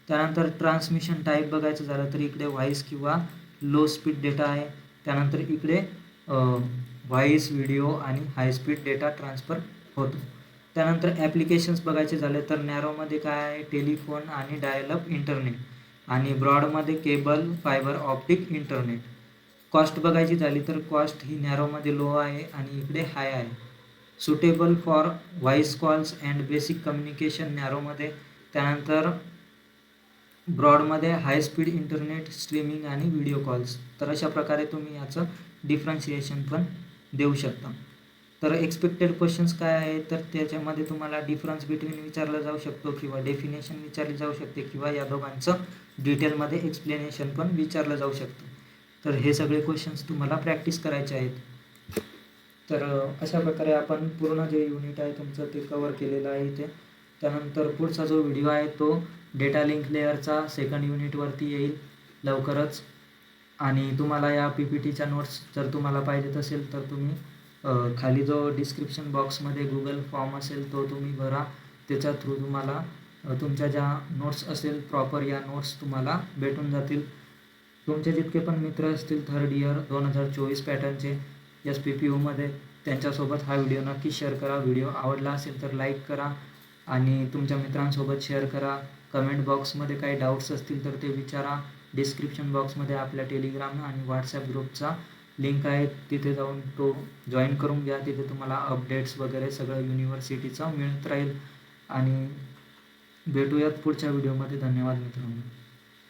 त्यानंतर ट्रान्समिशन टाईप बघायचं झालं तर इकडे व्हॉइस किंवा लो स्पीड डेटा आहे. त्यानंतर इकडे व्हॉइस, व्हिडिओ आणि हाय स्पीड डेटा ट्रान्सफर होतो. त्यानंतर ॲप्लिकेशन्स बघायचे झाले तर नॅरोमध्ये काय आहे, टेलिफोन आणि डायल-अप इंटरनेट, आणि ब्रॉडमध्ये cable, fibre optic internet. Cost बघायची झाली तर कॉस्ट ही नॅरोमध्ये लो आहे आणि इकडे हाय आहे. Suitable for voice calls and basic communication नॅरोमध्ये, त्यानंतर ब्रॉडमध्ये हाय स्पीड इंटरनेट, स्ट्रीमिंग आणि व्हिडिओ कॉल्स. तर अशा प्रकारे तुम्ही याचं डिफरन्शिएशन पण देऊ शकता. तर एक्सपेक्टेड क्वेश्चन्स काय आहे तर त्याच्यामध्ये तुम्हाला डिफरन्स बिटवीन विचारला जाऊ शकतो किंवा डेफिनेशन विचारली जाऊ शकते किंवा या दोघांचं डिटेलमध्ये एक्सप्लेनेशन पण विचारलं जाऊ शकतं. तर हे सगळे क्वेश्चन्स तुम्हाला प्रॅक्टिस करायचे आहेत. तर अशा प्रकारे आपण पूर्ण जे युनिट आहे तुमचं ते कवर केलेलं आहे इथे. त्यानंतर पुढचा जो व्हिडिओ आहे तो डेटा लिंक लेअरचा सेकंड युनिटवरती येईल लवकरच. आणि तुम्हाला या PPTच्या नोट्स जर तुम्हाला पाहिजेत असेल तर तुम्ही खाली जो डिस्क्रिप्शन बॉक्समध्ये गुगल फॉर्म असेल तो तुम्ही भरा. त्याच्या थ्रू तुम्हाला तुमच्या ज्या नोट्स असेल प्रॉपर या नोट्स तुम्हाला भेटून जातील. तुमचे जितके पण मित्र असतील थर्ड इयर 2024 पॅटर्नचे SPPUमध्ये त्यांच्यासोबत हा व्हिडिओ नक्की शेअर करा. व्हिडिओ आवडला असेल तर लाईक करा आणि तुमच्या मित्रांसोबत शेअर करा. कमेंट बॉक्समध्ये काही डाऊट्स असतील तर ते विचारा. डिस्क्रिप्शन बॉक्समध्ये आपल्या टेलिग्राम आणि व्हॉट्सॲप ग्रुपचा लिंक आहे, तिथे जाऊन तो जॉईन करून घ्या. तिथे तुम्हाला अपडेट्स वगैरे सगळं युनिव्हर्सिटीचं मिळत राहील. आणि भेटूयात पुढच्या व्हिडिओमध्ये. धन्यवाद मित्रांनो.